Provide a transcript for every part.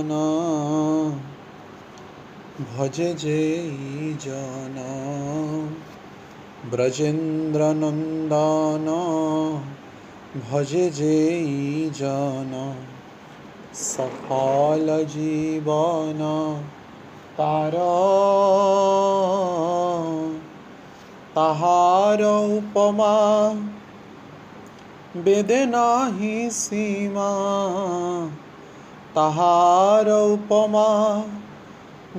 जीवन भजे जेई जन ब्रजेन्द्र नंदन भजे जेई जन सफल जीवन तार ताहार उपमा बेदे नाही सीमा ताहार उपमा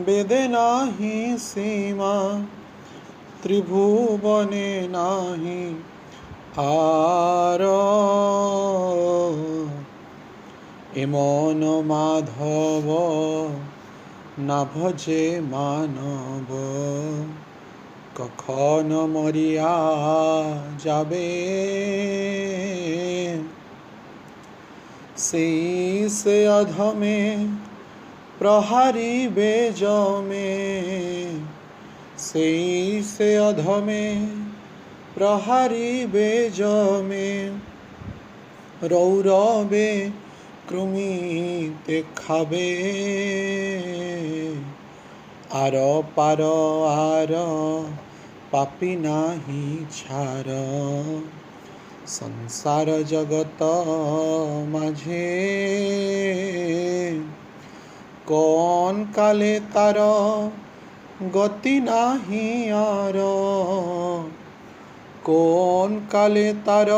बेदे नाही सीमा त्रिभुवने नाही आर एमन माधव ना भजे मानव कखन मरिया जाबे से अधमे प्रहारी बेज में से अधमे प्रहारी बेज में रौरवे कृमि देखाबे आर पार आर पापी नाही छार संसार जगत माझे कौन काले तार गति नाही आर कौन काले तार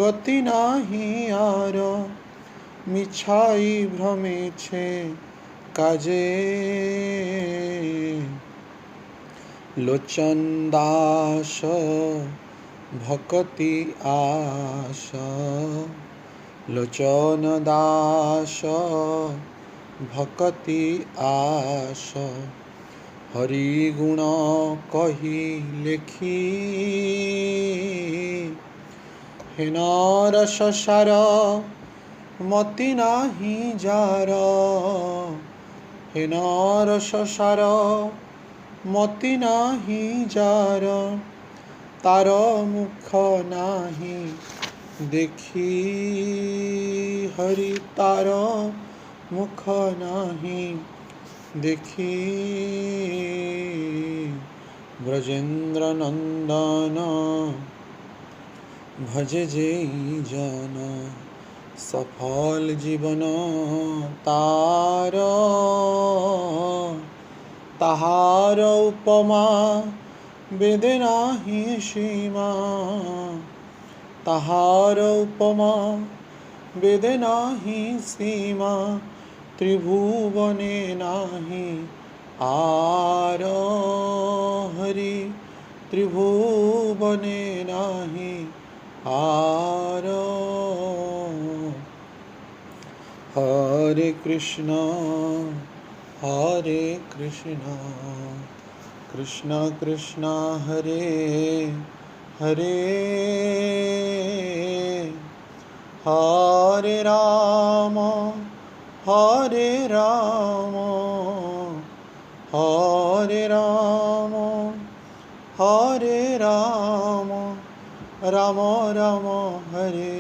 गति नाही आर मिछाई भ्रमे छे काजे लोचन दास भक्ति आश लोचन दास भक्ति आश हरि गुण कही लेखी हेन रस सार मति नाही जार हेन रस सार मति नाही जार तार मुख नाही देखी हरि तार मुख नाही देखी ब्रजेन्द्र नंदन भजे जेई जन सफल जीवन तार ताहार उपमा बेदे नाही सीमा ताहार उपमा बेदे नाही सीमा त्रिभुवने नाही आर हरि त्रिभुवने नाही आर हरे कृष्ण कृष्ण कृष्ण हरे हरे हरे राम हरे राम हरे राम हरे राम राम राम हरे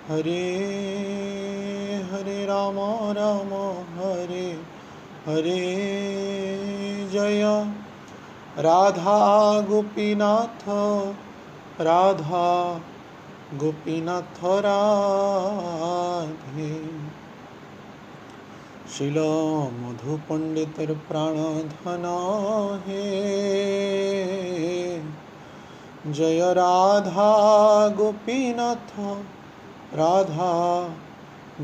हरे हरे राम राम हरे हरे जय राधा गोपीनाथ राधा गोपीनाथ राधे शिल मधु पंडितर प्राण धन हे जय राधा गोपीनाथ राधा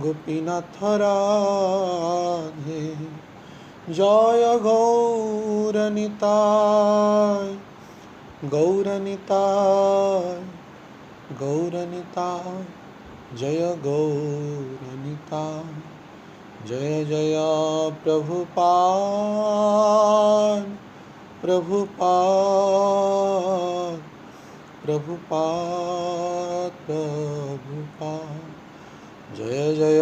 गोपीनाथ राधे जय गौरनिताय गौरनिताय गौरनिताय जय गौरनिताय जय जय प्रभुपाद प्रभुपाद प्रभुपाद प्रभुपाद जय जय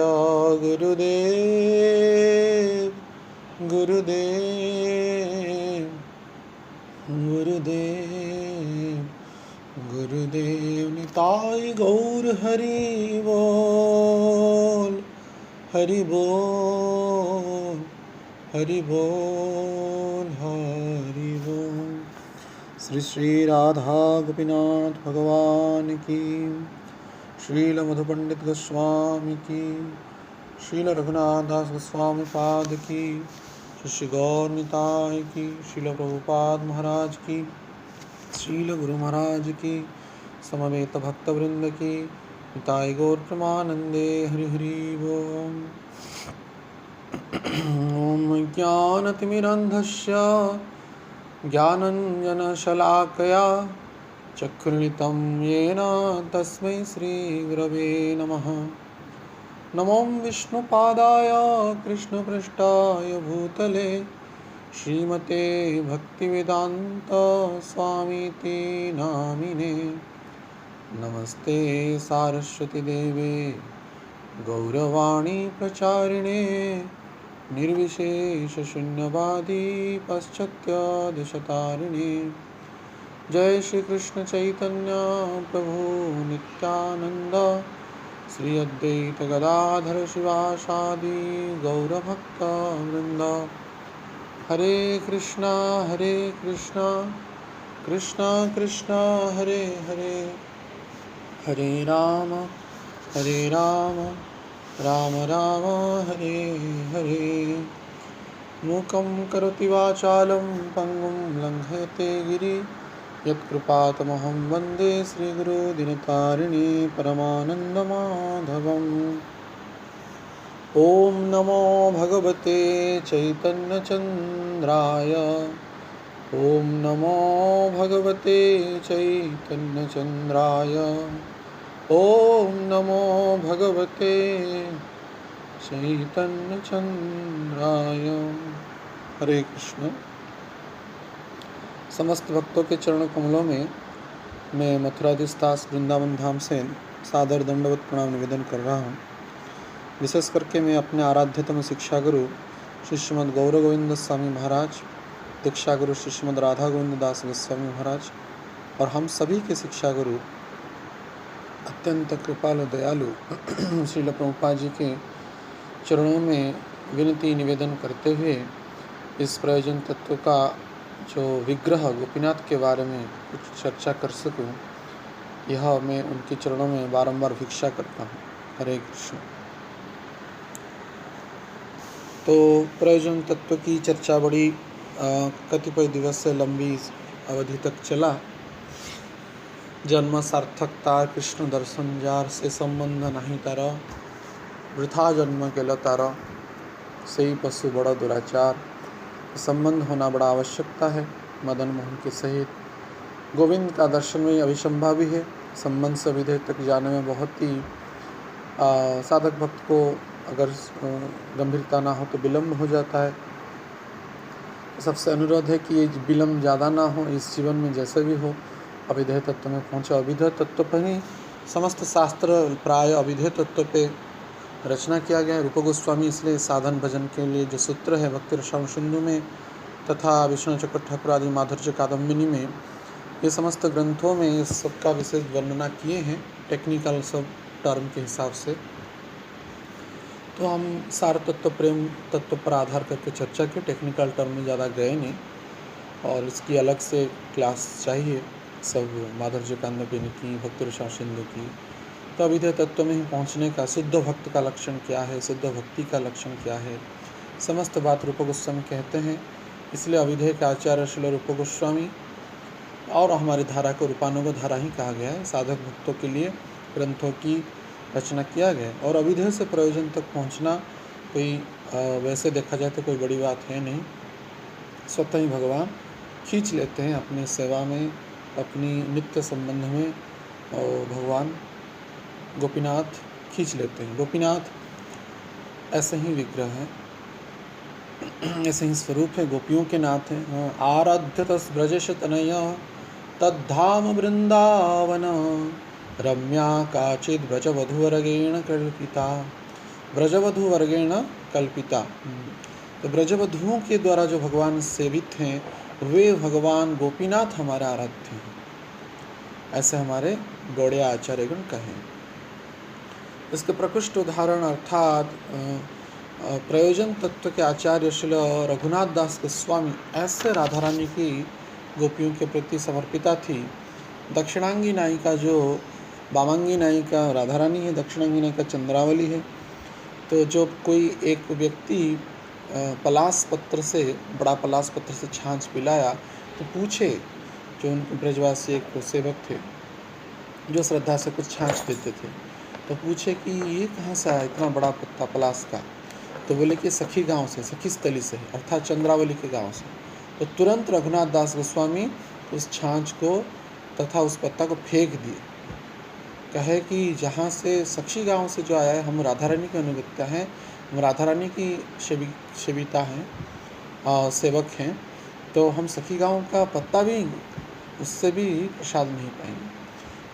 गुरुदेव गुरुदेव गुरुदेव गुरुदेव निताय गौर हरि बोल हरि बोल, हरि बोल, हरि बोल। श्री श्री राधा गोपीनाथ भगवान की, श्रील मधु पंडित गोस्वामी की, श्रील रघुनाथ दास गोस्वामी पाद की, श्री गौर निताय की, श्रील प्रभुपाद महाराज की, श्रील गुरु महाराज की, समवेत भक्त वृंद की, निताय गौर प्रमानंदे। हरि हरि बोल। ओम ज्ञानतिमिरन्धस्य ज्ञानञ्जनशलाकया चक्षुर्मिलितं येन तस्मै श्रीगुरवे नमः। नमो विष्णुपादाय कृष्णपृष्ठाय भूतले श्रीमते भक्तिवेदान्त स्वामीति नामिने। नमस्ते सारस्वती देवे गौरवाणी प्रचारिणे निर्विशेष शून्यवादी पाश्चात्य जय श्री कृष्ण चैतन्य प्रभु नित्यानंद श्री अद्वैत गदाधर शिवासादि गौरभक्त वृंद। हरे कृष्णा कृष्णा कृष्णा हरे हरे, हरे राम राम राम हरे हरे। मूकं करोति वाचालं पंगुं लंघयते गिरि यत्कृपातमहं वन्दे श्रीगुरो दिनतारिणे परमानन्दमाधवम्। ॐ नमो भगवते चैतन्यचन्द्राय, ॐ नमो भगवते चैतन्यचन्द्राय, ॐ नमो भगवते चैतन्यचन्द्राय। हरे कृष्ण। समस्त भक्तों के चरण कमलों में मैं मथुराधीश वृंदावन धाम से सादर दंडवत प्रणाम निवेदन कर रहा हूँ। विशेष करके मैं अपने आराध्यतम शिक्षा गुरु श्री श्रीमद् गौर गोविंद स्वामी महाराज, दीक्षा गुरु श्री श्रीमद् राधा गोविंद दास गोस्वामी महाराज और हम सभी के शिक्षा गुरु अत्यंत कृपालु दयालु श्रील प्रभुपाद जी के चरणों में विनती निवेदन करते हुए इस प्रयोजन तत्व का जो विग्रह गोपीनाथ के बारे में कुछ चर्चा कर सकूं, यह मैं उनके चरणों में बारंबार भिक्षा करता हूँ। हरे कृष्ण। तो प्रयोजन तत्व की चर्चा बड़ी कतिपय दिवस से लंबी अवधि तक चला। जन्म सार्थकता कृष्ण दर्शन जार से संबंध नहीं तारा, वृथा जन्म केला तारा सही पशु बड़ा दुराचार। संबंध होना बड़ा आवश्यकता है मदन मोहन के सहित। गोविंद का दर्शन में अभिसंभावी है। संबंध से विधेय तक जाने में बहुत ही साधक भक्त को अगर गंभीरता ना हो तो विलम्ब हो जाता है। सबसे अनुरोध है कि ये विलम्ब ज़्यादा ना हो, इस जीवन में जैसे भी हो अविधेय तत्व में पहुँचे। अविधेय तत्व पर ही समस्त शास्त्र प्राय अविधेय तत्व पे रचना किया गया है। रूप गोस्वामी इसलिए साधन भजन के लिए जो सूत्र है भक्ति रसायन सिंधु में तथा विष्णु चक्र ठाकुर आदि माधुर्य कादम्बिनी में, ये समस्त ग्रंथों में इस सबका विशेष वर्णना किए हैं टेक्निकल सब टर्म के हिसाब से। तो हम सार तत्व प्रेम तत्व पर आधार करके चर्चा की, टेक्निकल टर्म में ज़्यादा गए नहीं। और इसकी अलग से क्लास चाहिए सब माधुर्य कादम्बिनी की, भक्ति रसायन सिंधु की। तो अविधेय तत्व में ही पहुँचने का शुद्ध भक्त का लक्षण क्या है, शुद्ध भक्ति का लक्षण क्या है, समस्त बात रूप गोस्वामी कहते हैं। इसलिए अविधेय के आचार्य श्रील रूप गोस्वामी और हमारी धारा को रूपानुग धारा ही कहा गया है। साधक भक्तों के लिए ग्रंथों की रचना किया गया है। और अविधेय से प्रयोजन तक पहुँचना कोई वैसे देखा जाए तो कोई बड़ी बात है नहीं। स्वतः ही भगवान खींच लेते हैं अपनी सेवा में, अपनी नित्य संबंध में, और भगवान गोपीनाथ खींच लेते हैं। गोपीनाथ ऐसे ही विग्रह है, ऐसे ही स्वरूप है, गोपियों के नाथ हैं। आराध्य तस् ब्रजेश तनया तद्धाम वृंदावन रम्या काचिद ब्रजवधूवर्गेण कल्पिता। ब्रजवधूवर्गेण कल्पिता, तो ब्रजवधुओं के द्वारा जो भगवान सेवित हैं वे भगवान गोपीनाथ हमारे आराध्य हैं, ऐसे हमारे गौड़िया आचार्यगण कहें। इसके प्रकृष्ट उदाहरण अर्थात प्रयोजन तत्व के आचार्य श्री रघुनाथ दास गोस्वामी ऐसे राधा रानी की गोपियों के प्रति समर्पिता थी। दक्षिणांगी नायिका जो वामांगी नायिका राधा रानी है, दक्षिणांगी नायिका चंद्रावली है। तो जो कोई एक व्यक्ति पलास पत्र से, बड़ा पलास पत्र से छाछ पिलाया तो पूछे, जो उनके ब्रजवासी एक सेवक थे जो श्रद्धा से कुछ छाछ देते थे, तो पूछे कि ये कहाँ से आया इतना बड़ा पत्ता पलास का। तो बोले कि सखी गांव से, सखी स्थली से, अर्थात चंद्रावली के गांव से। तो तुरंत रघुनाथ दास गोस्वामी उस छाछ को तथा उस पत्ता को फेंक दिए। कहे कि जहाँ से सखी गांव से जो आया है, हम राधा रानी के अनुगत्या हैं, हम राधा रानी की सेविता हैं, सेवक हैं, तो हम सखी गांव का पत्ता भी, उससे भी प्रसाद नहीं पाएंगे।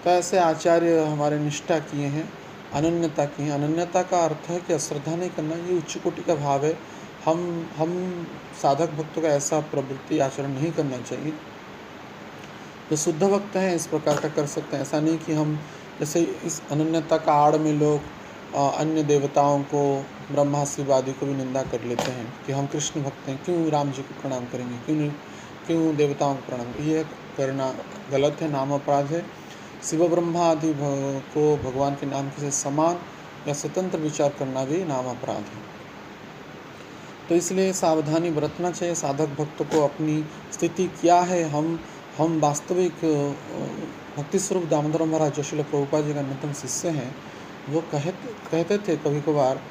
तो ऐसे आचार्य हमारे निष्ठा किए हैं, अनन्यता की है। अनन्यता का अर्थ है कि अश्रद्धा नहीं करना, ये उच्च कोटि का भाव है। हम साधक भक्तों का ऐसा प्रवृत्ति आचरण नहीं करना चाहिए। जो शुद्ध भक्त हैं इस प्रकार का कर सकते हैं। ऐसा नहीं कि हम जैसे इस अनन्यता का आड़ में लोग अन्य देवताओं को, ब्रह्मा शिव आदि को भी निंदा कर लेते हैं कि हम कृष्ण भक्त हैं, क्यों राम जी को प्रणाम करेंगे, क्यों देवताओं को प्रणाम। ये करना गलत है, नाम अपराध है। शिव ब्रह्मा आदि को भगवान के नाम के समान या स्वतंत्र विचार करना भी नाम अपराध है। तो इसलिए सावधानी बरतना चाहिए साधक भक्त को। अपनी स्थिति क्या है, हम वास्तविक भक्ति स्वरूप दामोदर महाराज जो श्रील प्रभुपाद जी का अन्यतम शिष्य हैं, वो कहते थे कभी कभार,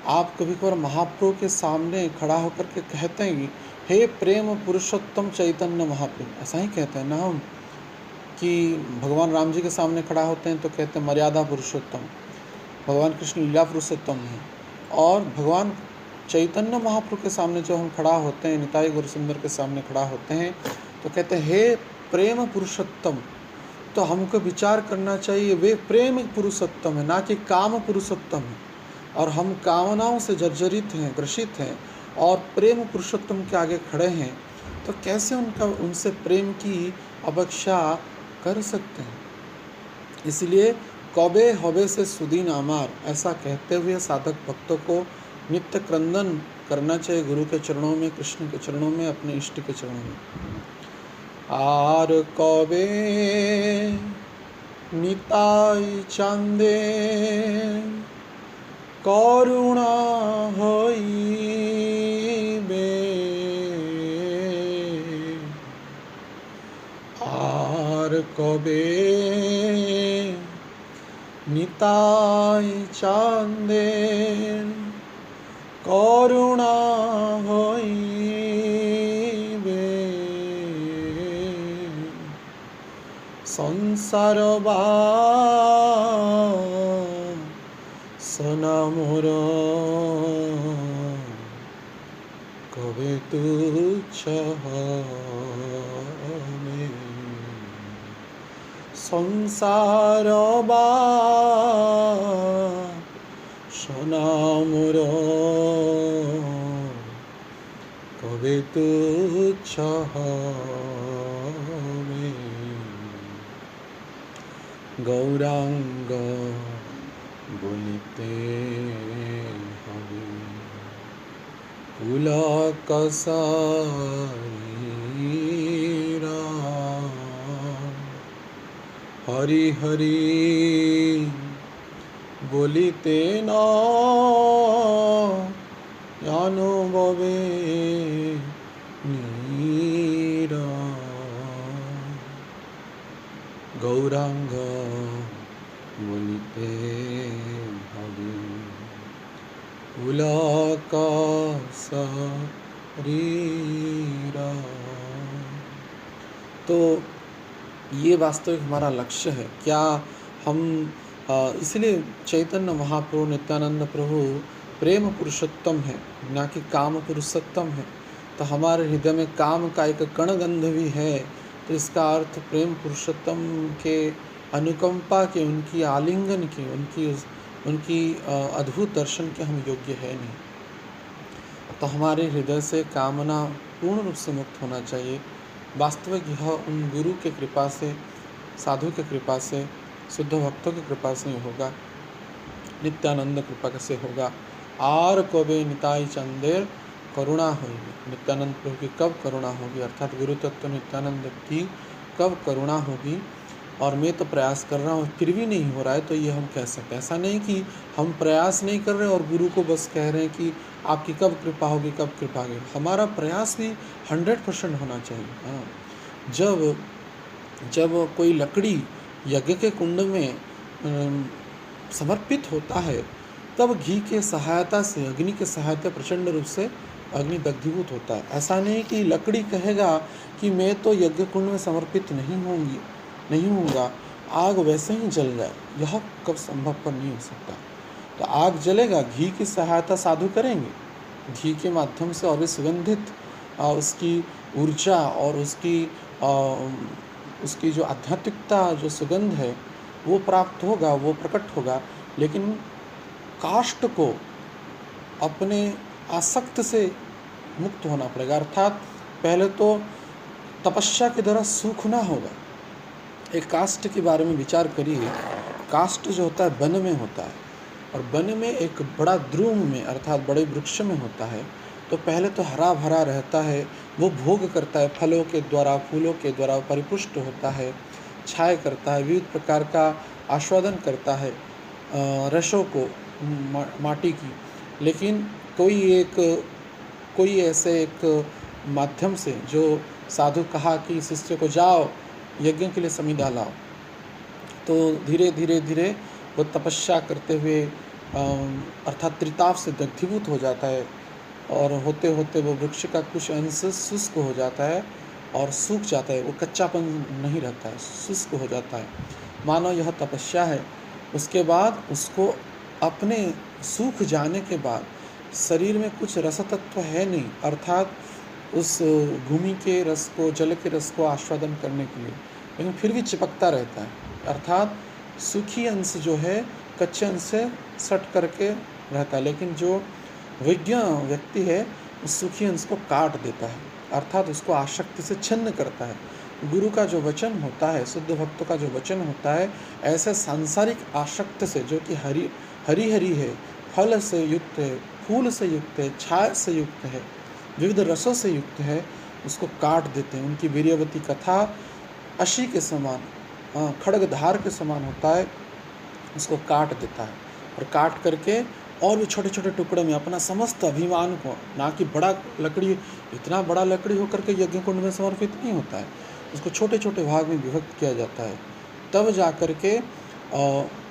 आप कभी कभार महाप्रभु के सामने खड़ा होकर के कहते हैं, हे प्रेम पुरुषोत्तम चैतन्य महाप्रभु, ऐसा ही कहते हैं ना हम, कि भगवान राम जी के सामने खड़ा होते हैं तो कहते हैं मर्यादा पुरुषोत्तम, भगवान कृष्ण लीला पुरुषोत्तम हैं। और भगवान चैतन्य महाप्रभु के सामने जो हम खड़ा होते हैं, निताई गुरुसुंदर के सामने खड़ा होते हैं, तो कहते हैं हे प्रेम पुरुषोत्तम। तो हमको विचार करना चाहिए, वे प्रेम पुरुषोत्तम है, ना कि काम पुरुषोत्तम है। और हम कामनाओं से जर्जरित हैं, ग्रसित हैं, और प्रेम पुरुषोत्तम के आगे खड़े हैं, तो कैसे उनसे प्रेम की अपेक्षा कर सकते हैं। इसलिए कौबे हौबे से सुदीन आमार, ऐसा कहते हुए साधक भक्तों को नित्य क्रंदन करना चाहिए गुरु के चरणों में, कृष्ण के चरणों में, अपने इष्ट के चरणों में। आर कौबे निताई चांदे करुणा होइबे, आर कबे निताई चांदे करुणा होइबे, संसार सना मोर कबे तुच्छ हमें, संसार सना मोर कबे तुच्छ हमें, गौरांग बोलते हमें पुलक शरीरा, हरि हरि बोलिते न अनुभवे नीरा, गौरांग बोलिते हरि पुलक शरीरा। तो ये वास्तविक हमारा लक्ष्य है। क्या हम इसलिए चैतन्य महाप्रभु नित्यानंद प्रभु प्रेम पुरुषोत्तम है, ना कि काम पुरुषोत्तम है। तो हमारे हृदय में काम का एक कणगंध भी है, तो इसका अर्थ प्रेम पुरुषोत्तम के अनुकंपा के, उनकी आलिंगन के, उनकी अद्भुत दर्शन के हम योग्य है नहीं। तो हमारे हृदय से कामना पूर्ण रूप से मुक्त होना चाहिए। वास्तविक यह उन गुरु के कृपा से, साधु के कृपा से, शुद्ध भक्तों की कृपा से ही होगा। नित्यानंद कृपा कैसे होगा। आर कबे निताई चंदेर करुणा होगी। नित्यानंद प्रभु की कब करुणा होगी, अर्थात गुरु तत्व नित्यानंद की कब करुणा होगी। और मैं तो प्रयास कर रहा हूँ फिर भी नहीं हो रहा है, तो ये हम कह सकते हैं। ऐसा नहीं कि हम प्रयास नहीं कर रहे और गुरु को बस कह रहे हैं कि आपकी कब कृपा होगी, कब कृपा होगी। हमारा प्रयास भी 100% होना चाहिए। हाँ, जब कोई लकड़ी यज्ञ के कुंड में समर्पित होता है, तब घी के सहायता से, अग्नि के सहायता प्रचंड रूप से अग्नि दग्धीभूत होता है। ऐसा नहीं कि लकड़ी कहेगा कि मैं तो यज्ञ कुंड में समर्पित नहीं होऊंगा, आग वैसे ही जल जाए, यह कब संभवपर नहीं हो सकता। तो आग जलेगा, घी की सहायता साधु करेंगे, घी के माध्यम से और भी सुगंधित उसकी ऊर्जा और उसकी जो आध्यात्मिकता, जो सुगंध है वो प्राप्त होगा, वो प्रकट होगा। लेकिन काष्ठ को अपने आसक्त से मुक्त होना पड़ेगा, अर्थात पहले तो तपस्या के द्वारा सूखना होगा। एक काष्ठ के बारे में विचार करिए। काष्ठ जो होता है वन में होता है, और वन में एक बड़ा द्रुम में अर्थात बड़े वृक्ष में होता है। तो पहले तो हरा भरा रहता है, वो भोग करता है, फलों के द्वारा, फूलों के द्वारा परिपुष्ट होता है, छाया करता है, विविध प्रकार का आस्वादन करता है रसों को, माटी की। लेकिन कोई ऐसे एक माध्यम से जो साधु कहा कि शिष्य को जाओ यज्ञ के लिए समिधा लाओ, तो धीरे धीरे वो तपस्या करते हुए अर्थात त्रिताप से दग्धीभूत हो जाता है, और होते होते वो वृक्ष का कुछ अंश शुष्क हो जाता है और सूख जाता है, वो कच्चापन नहीं रहता है, शुष्क हो जाता है, मानो यह तपस्या है। उसके बाद उसको अपने सूख जाने के बाद शरीर में कुछ रस तत्व है नहीं, अर्थात उस भूमि के रस को, जल के रस को आस्वादन करने के लिए, लेकिन फिर भी चिपकता रहता है, अर्थात सूखी अंश जो है कच्चे अंश से सट करके रहता है। लेकिन जो विज्ञ व्यक्ति है उस सूखी अंश को काट देता है, अर्थात उसको आसक्ति से छिन्न करता है। गुरु का जो वचन होता है, शुद्ध भक्तों का जो वचन होता है, ऐसे सांसारिक आसक्त से, जो कि हरी हरी है, फल से युक्त है, फूल से युक्त है, छाया से युक्त है, विविध रसों से युक्त है, उसको काट देते हैं। उनकी वीर्यवती कथा अशी के समान, खड्गधार के समान होता है, उसको काट देता है। और काट करके और भी छोटे छोटे टुकड़े में अपना समस्त अभिमान को, ना कि बड़ा लकड़ी, इतना बड़ा लकड़ी होकर के यज्ञ कुंड में समर्पित नहीं होता है, उसको छोटे छोटे भाग में विभक्त किया जाता है। तब जा कर के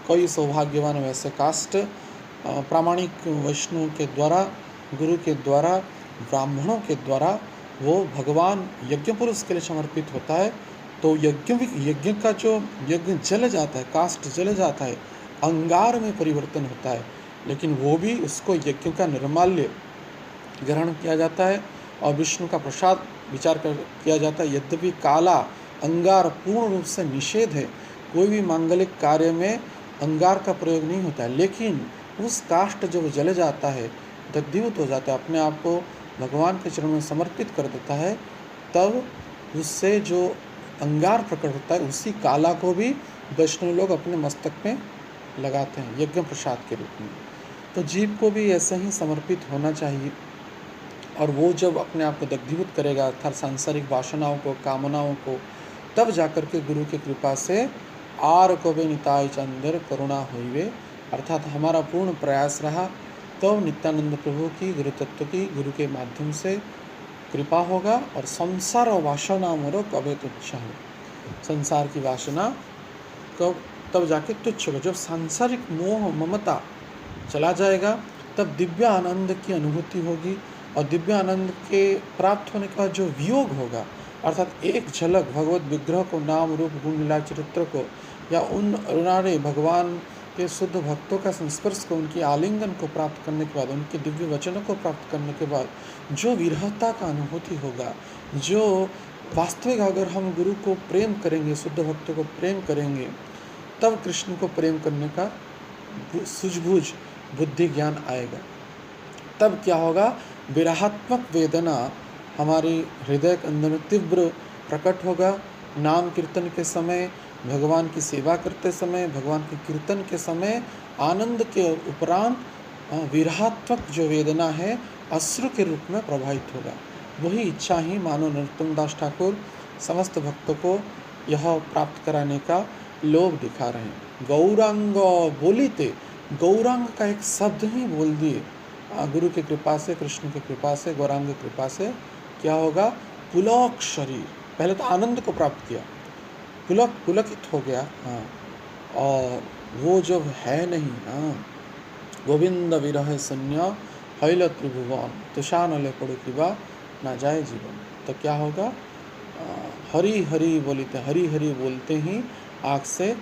कोई सौभाग्यवान वैसे काष्ठ प्रामाणिक वैष्णव के द्वारा, गुरु के द्वारा, ब्राह्मणों के द्वारा वो भगवान यज्ञ पुरुष के लिए समर्पित होता है। तो यज्ञ का जो यज्ञ जल जाता है, काष्ठ जल जाता है, अंगार में परिवर्तन होता है, लेकिन वो भी उसको यज्ञ का निर्माल्य ग्रहण किया जाता है और विष्णु का प्रसाद विचार कर किया जाता है। यद्यपि काला अंगार पूर्ण रूप से निषेध है, कोई भी मांगलिक कार्य में अंगार का प्रयोग नहीं होता है, लेकिन उस काष्ठ जब जल जाता है, दग्धीभूत हो जाता है, अपने आप को भगवान के चरणों में समर्पित कर देता है, तब उससे जो अंगार प्रकट होता है, उसी काला को भी वैष्णव लोग अपने मस्तक में लगाते हैं यज्ञ प्रसाद के रूप में। तो जीव को भी ऐसे ही समर्पित होना चाहिए, और वो जब अपने आप को दग्धीभूत करेगा, अर्थात सांसारिक वासनाओं को, कामनाओं को, तब जाकर के गुरु की कृपा से आर कबे निताई चंदर करुणा हुई, अर्थात हमारा पूर्ण प्रयास रहा, तो नित्यानंद प्रभु की, गुरु तत्व की, गुरु के माध्यम से कृपा होगा, और संसार और वासना मोरो कबे तुच्छ हो, संसार की वासना कब तब जाके तुच्छ होगा। जब सांसारिक मोह ममता चला जाएगा, तब दिव्य आनंद की अनुभूति होगी, और दिव्य आनंद के प्राप्त होने के बाद जो वियोग होगा, अर्थात एक झलक भगवत विग्रह को, नाम रूप गुण लीला चरित्र को, या उन अरुणारे भगवान के शुद्ध भक्तों का संस्पर्श को, उनकी आलिंगन को प्राप्त करने के बाद, उनके दिव्य वचनों को प्राप्त करने के बाद जो विरहता का अनुभूति होगा, जो वास्तविक, अगर हम गुरु को प्रेम करेंगे, शुद्ध भक्तों को प्रेम करेंगे, तब कृष्ण को प्रेम करने का सूझबूझ बुद्धि ज्ञान आएगा। तब क्या होगा, विरहात्मक वेदना हमारी हृदय के अंदर में तीव्र प्रकट होगा। नाम कीर्तन के समय, भगवान की सेवा करते समय, भगवान के कीर्तन के समय आनंद के उपरांत विरहात्मक जो वेदना है अश्रु के रूप में प्रभावित होगा। वही इच्छा ही मानो नरोत्तम दास ठाकुर समस्त भक्तों को यह प्राप्त कराने का लोभ दिखा रहे हैं। गौरांग बोलिते, गौरांग का एक शब्द ही बोल दिए गुरु की कृपा से, कृष्ण की कृपा से, गौरांग की कृपा से क्या होगा? पुलक शरीर, पहले तो आनंद को प्राप्त किया, पुलकित हो गया। हाँ, और वो जब है नहीं, हाँ, गोविंद विरह सन्या हैल त्रिभुवन तुषानले पड़ो की बा ना जाए जीवन। तो क्या होगा? हरि हरि बोलते, हरि हरि बोलते ही आँख से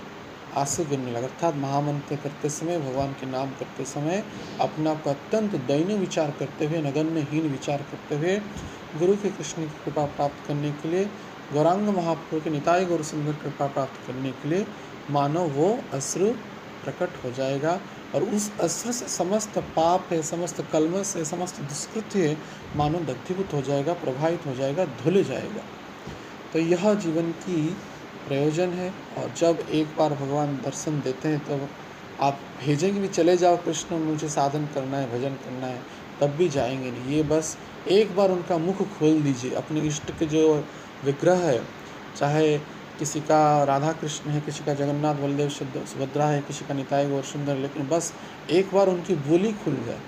आंसू गिरने लगा। अर्थात महामंत्र करते समय, भगवान के नाम करते समय अपना आप अत्यंत दैन्य विचार करते हुए, नगण्यहीन विचार करते हुए गुरु के कृष्ण की कृपा प्राप्त करने के लिए, गौरांग महाप्रभु के निताई गौर सुंदर कृपा प्राप्त करने के लिए मानो वो अश्रु प्रकट हो जाएगा। और उस अश्रु से समस्त पाप है, समस्त कलमश है, समस्त दुष्कृत्य है, मानो दग्धीभूत हो जाएगा, प्रभावित हो जाएगा, धुल जाएगा। तो यह जीवन की प्रयोजन है। और जब एक बार भगवान दर्शन देते हैं तब आप भेजेंगे भी, चले जाओ कृष्ण मुझे साधन करना है, भजन करना है, तब भी जाएंगे नहीं। ये बस एक बार उनका मुख खोल दीजिए। अपने इष्ट के जो विग्रह है, चाहे किसी का राधा कृष्ण है, किसी का जगन्नाथ बलदेव सुभद्रा है, किसी का निताई गौर सुंदर, लेकिन बस एक बार उनकी बोली खुल जाए,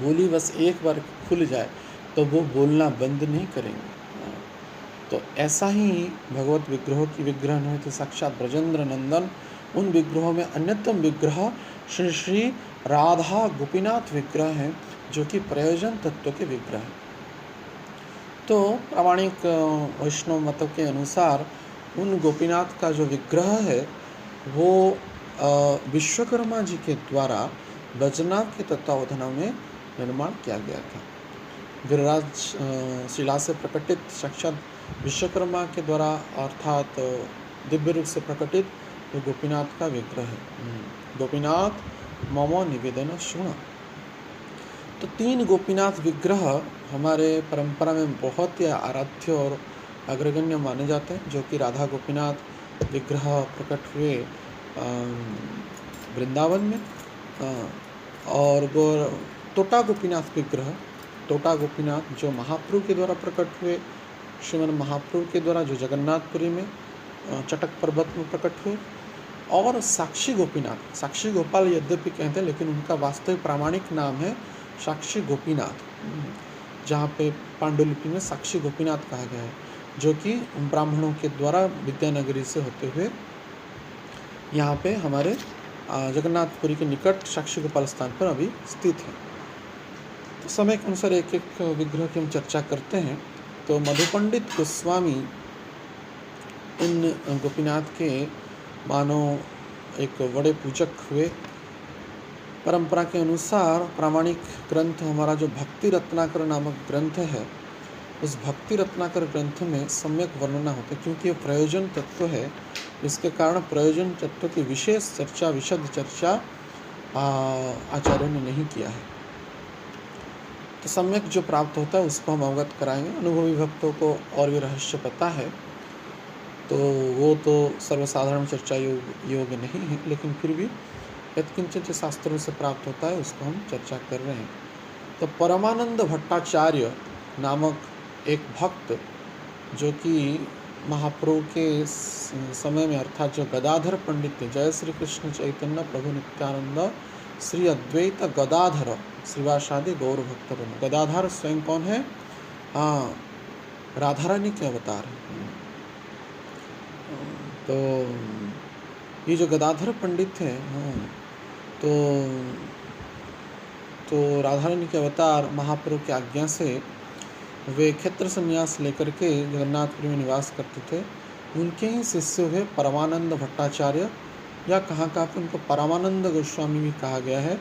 बोली बस एक बार खुल जाए तो वो बोलना बंद नहीं करेंगे। तो ऐसा ही भगवत विग्रहों की विग्रह हुए थे साक्षात ब्रजेंद्र नंदन। उन विग्रहों में अन्यतम विग्रह श्री श्री राधा गोपीनाथ विग्रह हैं, जो कि प्रयोजन तत्व के विग्रह हैं। तो प्रामाणिक वैष्णव मतों के अनुसार उन गोपीनाथ का जो विग्रह है वो विश्वकर्मा जी के द्वारा बजनाथ के तत्वावधान में निर्माण किया गया था। गिरिराज शिला से प्रकटित साक्षात विश्वकर्मा के द्वारा अर्थात दिव्य रूप से प्रकटित वो गोपीनाथ का विग्रह है। गोपीनाथ मम निवेदन शुण। तो 3 गोपीनाथ विग्रह हमारे परंपरा में बहुत ही आराध्य और अग्रगण्य माने जाते हैं, जो कि राधा गोपीनाथ विग्रह प्रकट हुए वृंदावन में, और टोटा गोपीनाथ विग्रह, टोटा गोपीनाथ जो महाप्रभु के द्वारा प्रकट हुए, श्रीमन महाप्रभु के द्वारा जो जगन्नाथपुरी में चटक पर्वत में प्रकट हुए, और साक्षी गोपीनाथ, साक्षी गोपाल यद्यपि कहते हैं लेकिन उनका वास्तविक प्रामाणिक नाम है साक्षी गोपीनाथ, जहाँ पे पांडुलिपि में साक्षी गोपीनाथ कहा गया है, जो कि ब्राह्मणों के द्वारा विद्यानगरी से होते हुए यहाँ पे हमारे जगन्नाथपुरी के निकट साक्षी गोपाल स्थान पर अभी स्थित है। तो समय के अनुसार एक एक विग्रह की हम चर्चा करते हैं। तो मधुपंडित गोस्वामी इन गोपीनाथ के मानो एक बड़े पूजक हुए। परंपरा के अनुसार प्रामाणिक ग्रंथ हमारा जो भक्ति रत्नाकर नामक ग्रंथ है, उस भक्ति रत्नाकर ग्रंथ में सम्यक वर्णना होता है, क्योंकि ये प्रयोजन तत्व है। इसके कारण प्रयोजन तत्व की विशेष चर्चा, विशद चर्चा आचार्यों ने नहीं किया है। तो सम्यक जो प्राप्त होता है उसको हम अवगत कराएंगे। अनुभवी भक्तों को और भी रहस्य पता है, तो वो तो सर्वसाधारण चर्चा योग्य नहीं है, लेकिन फिर भी यत्किंचित शास्त्रों से प्राप्त होता है उसको हम चर्चा कर रहे हैं। तो परमानंद भट्टाचार्य नामक एक भक्त, जो कि महाप्रभु के समय में अर्थात जो गदाधर पंडित थे, जय श्री कृष्ण चैतन्य प्रभु नित्यानंद श्री अद्वैत गदाधर श्रीवासादि गौर भक्त बनो। गदाधर स्वयं कौन है? हाँ, राधा रानी के अवतार है। तो ये जो गदाधर पंडित थे, हाँ, तो राधा रानी के अवतार महाप्रभु की आज्ञा से वे क्षेत्र संन्यास लेकर के जगन्नाथपुरी में निवास करते थे। उनके ही शिष्य हुए परमानंद भट्टाचार्य, या कहाँ कहाँ पे उनको परमानंद गोस्वामी भी कहा गया है।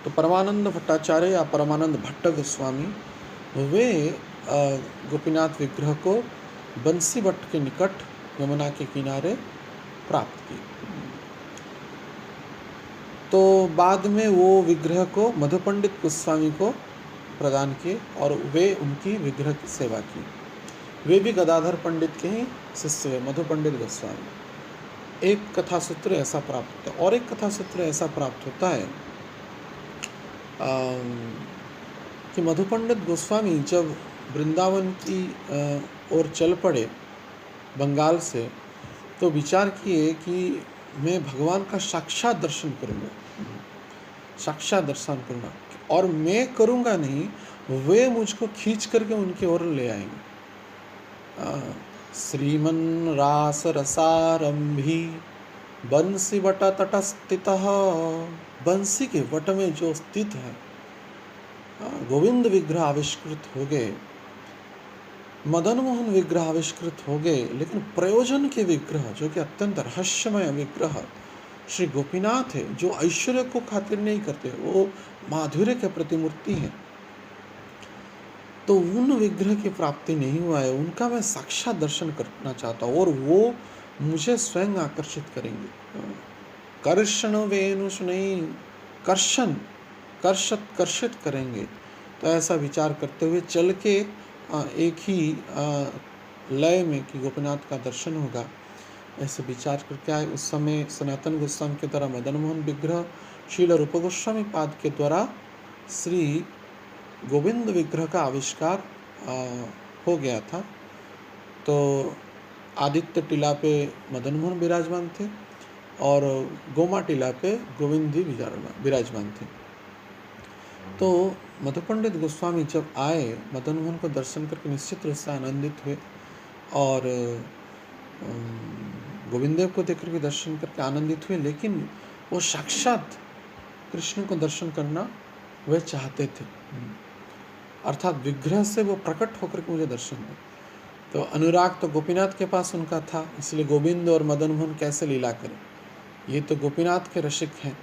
तो परमानंद भट्टाचार्य या परमानंद भट्ट गोस्वामी, वे गोपीनाथ विग्रह को बंसी भट्ट के निकट यमुना के किनारे प्राप्त की। तो बाद में वो विग्रह को मधुपंडित गोस्वामी को प्रदान किए और वे उनकी विग्रह की सेवा की। वे भी गदाधर पंडित के ही शिष्य हुए, मधुपंडित गोस्वामी। एक कथा सूत्र ऐसा प्राप्त होता है और एक कथा सूत्र ऐसा प्राप्त होता है कि मधु पंडित गोस्वामी जब वृंदावन की ओर चल पड़े बंगाल से, तो विचार किए कि मैं भगवान का साक्षात दर्शन करूँगा, साक्षात दर्शन करूँगा, और मैं करूँगा नहीं, वे मुझको खींच करके उनकी ओर ले आएंगे। श्रीमन रास रसारंभी बंसी वट तट स्थित, बंसी के वट में जो स्थित है गोविंद विग्रह आविष्कृत हो गए, मदन मोहन विग्रह आविष्कृत हो गए, लेकिन प्रयोजन के विग्रह जो कि अत्यंत रहस्यमय विग्रह श्री गोपीनाथ है, जो ऐश्वर्य को खातिर नहीं करते, वो माधुर्य के प्रतिमूर्ति है। तो उन विग्रह की प्राप्ति नहीं हुआ है, उनका मैं साक्षात दर्शन करना चाहता हूँ और वो मुझे स्वयं आकर्षित करेंगे। कर्षण वेणु सुनई, कर्षण कर्षित करेंगे। तो ऐसा विचार करते हुए चल के एक ही लय में कि गोपीनाथ का दर्शन होगा, ऐसे विचार करके आए। उस समय सनातन गोस्वामी की तरह मदन मोहन विग्रह श्रील रूप गोस्वामी पाद के द्वारा श्री गोविंद विग्रह का आविष्कार हो गया था। तो आदित्य टीला पे मदन मोहन विराजमान थे और गोमा टीला पे गोविंद जी विराजमान थे। तो मधु पंडित गोस्वामी जब आए, मदन मोहन को दर्शन करके निश्चित रूप से आनंदित हुए और गोविंद देव को देख करके दर्शन करके आनंदित हुए, लेकिन वो साक्षात कृष्ण को दर्शन करना वे चाहते थे, अर्थात विग्रह से वो प्रकट होकर के मुझे दर्शन दे। तो अनुराग तो गोपीनाथ के पास उनका था, इसलिए गोविंद और मदन मोहन कैसे लीला करें, ये तो गोपीनाथ के रसिक हैं।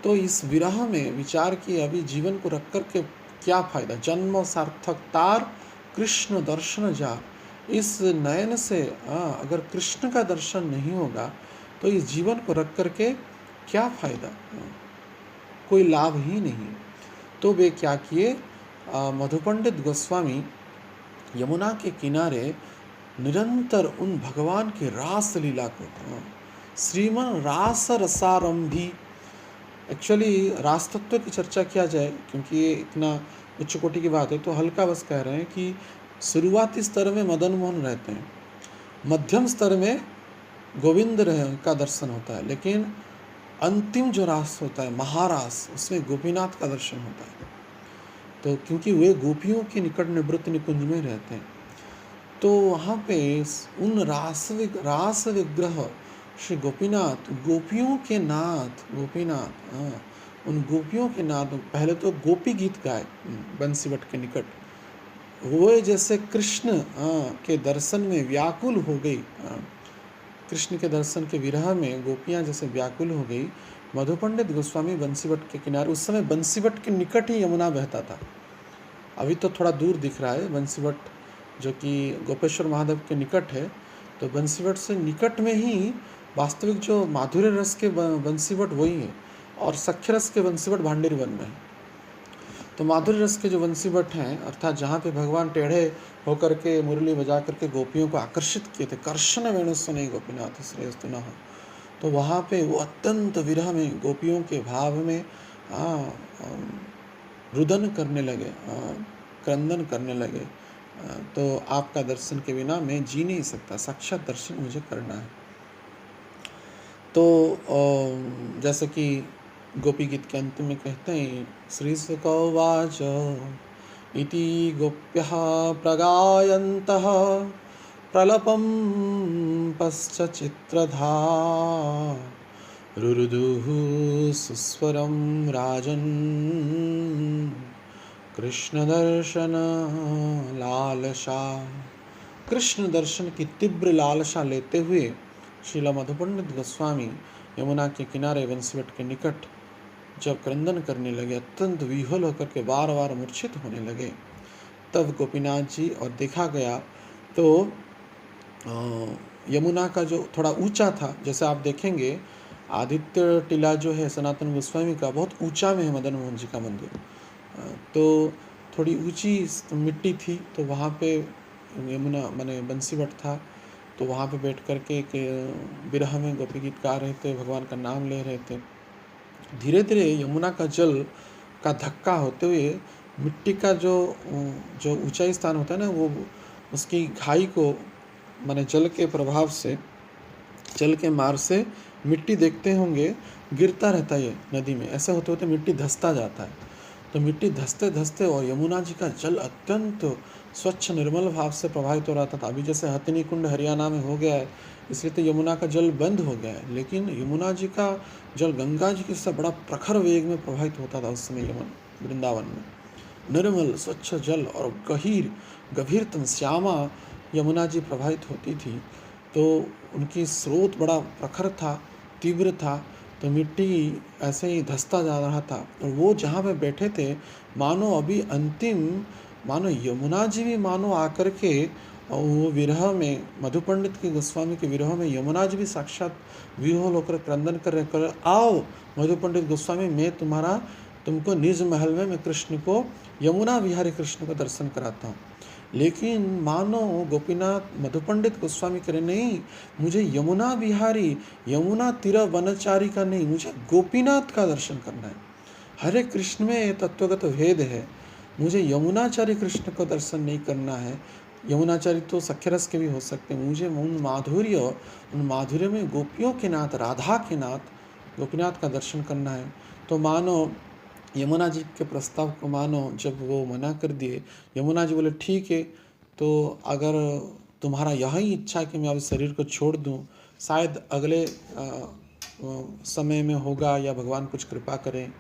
तो इस विरह में विचार किए अभी जीवन को रख कर के क्या फायदा, जन्म सार्थक तार कृष्ण दर्शन जार। इस नयन से अगर कृष्ण का दर्शन नहीं होगा तो इस जीवन को रख कर के क्या फायदा, कोई लाभ ही नहीं। तो वे क्या किए, मधु पंडित गोस्वामी यमुना के किनारे निरंतर उन भगवान के रास लीला को, श्रीमन रास रसारंभी, एक्चुअली रास तत्व की चर्चा किया जाए क्योंकि ये इतना उच्च कोटि की बात है, तो हल्का बस कह रहे हैं कि शुरुआती स्तर में मदन मोहन रहते हैं, मध्यम स्तर में गोविंद का दर्शन होता है, लेकिन अंतिम जो रास होता है महारास, उसमें गोपीनाथ का दर्शन होता है। तो क्योंकि वे गोपियों के निकट निवृत्त निकुंज में रहते हैं, तो वहाँ पे उन रास विग्रह श्री गोपीनाथ, गोपियों के नाथ गोपीनाथ, उन गोपियों के नाथ, पहले तो गोपी गीत गाए बंसीवट के निकट, वो जैसे कृष्ण के दर्शन में व्याकुल हो गई, कृष्ण के दर्शन के विरह में गोपियाँ जैसे व्याकुल हो गई। मधु पंडित गोस्वामी बंसीवट के किनारे, उस समय बंसीवट के निकट ही यमुना बहता था, अभी तो थोड़ा दूर दिख रहा है बंसीवट, जो कि गोपेश्वर महादेव के निकट है। तो बंसीवट से निकट में ही वास्तविक जो माधुर्य रस के बंसीवट वही है, और सख्य रस के बंसीवट भांडेर वन में है। तो माधुर्य रस के जो बंसीवट हैं, अर्थात जहाँ पे भगवान टेढ़े होकर के मुरली बजा करके गोपियों को आकर्षित किए थे, कर्षण वेणुस्वने गोपीनाथ श्रेयस्तुनः, तो वहाँ पे वो अत्यंत विरह में गोपियों के भाव में रुदन करने लगे, क्रंदन करने लगे। तो आपका दर्शन के बिना मैं जी नहीं सकता, साक्षात दर्शन मुझे करना है। तो जैसे कि गोपी गीत के अंत में कहते हैं, श्री सुकौवाच इति गोप्यः प्रगायन्तः प्रलपं पश्चित्रधा रुरुदुः सुस्वरं राजन् कृष्ण दर्शन लालसा। कृष्ण दर्शन की तीव्र लालसा लेते हुए श्रील मधु पंडित गोस्वामी यमुना के किनारे बंसीवट के निकट जब क्रंदन करने लगे, अत्यंत विह्वल होकर के बार बार मूर्छित होने लगे, तब गोपीनाथ जी, और देखा गया तो यमुना का जो थोड़ा ऊंचा था, जैसे आप देखेंगे आदित्य टीला जो है सनातन गोस्वामी का, बहुत ऊंचा में है मदन मोहन जी का मंदिर, तो थोड़ी ऊंची मिट्टी थी, तो वहाँ पे यमुना माने बंसीवट था, तो वहाँ पे बैठ कर के विरह में गोपी गीत गा रहे थे, भगवान का नाम ले रहे थे। धीरे धीरे यमुना का जल का धक्का होते हुए मिट्टी का जो जो ऊंचाई स्थान होता है ना, वो उसकी घाई को, माने जल के प्रभाव से, जल के मार से मिट्टी देखते होंगे गिरता रहता है नदी में। ऐसे होते होते मिट्टी धंसता जाता है। तो मिट्टी धंसते धंसते और यमुना जी का जल अत्यंत स्वच्छ निर्मल भाव से प्रभावित हो रहा था। अभी जैसे हथिनी कुंड हरियाणा में हो गया है, इसलिए तो यमुना का जल बंद हो गया है, लेकिन यमुना जी का जल गंगा जी के साथ बड़ा प्रखर वेग में प्रभावित होता था उस समय यमुना वृंदावन में। निर्मल स्वच्छ जल और गभीरतम श्यामा यमुना जी प्रभावित होती थी। तो उनकी स्रोत बड़ा प्रखर था, तीव्र था। तो मिट्टी ऐसे ही धंसता जा रहा था और वो जहाँ पे बैठे थे, मानो अभी अंतिम, मानो यमुना जी भी मानो आकर के, और वो विरह में, मधु पंडित के गोस्वामी के विरह में यमुना जी भी साक्षात विह्वल होकर क्रंदन कर आओ मधु पंडित गोस्वामी, मैं तुमको निज महल में मैं कृष्ण को, यमुना विहारी कृष्ण को दर्शन कराता हूँ। लेकिन मानो गोपीनाथ मधु पंडित गोस्वामी कह रहे, नहीं, मुझे यमुना विहारी, यमुना तीर वनचारी का नहीं, मुझे गोपीनाथ का दर्शन करना है। हरे कृष्ण में तत्वगत भेद है, मुझे यमुनाचारी कृष्ण को दर्शन नहीं करना है। यमुनाचारी तो सख्यरस के भी हो सकते हैं, मुझे उन माधुर्य में गोपियों के नाथ, राधा के नाथ, गोपीनाथ का दर्शन करना है। तो मानो यमुना जी के प्रस्ताव को मानो जब वो मना कर दिए, यमुना जी बोले ठीक है, तो अगर तुम्हारा यही इच्छा है कि मैं अब शरीर को छोड़ दूं, शायद अगले समय में होगा या भगवान कुछ कृपा करें।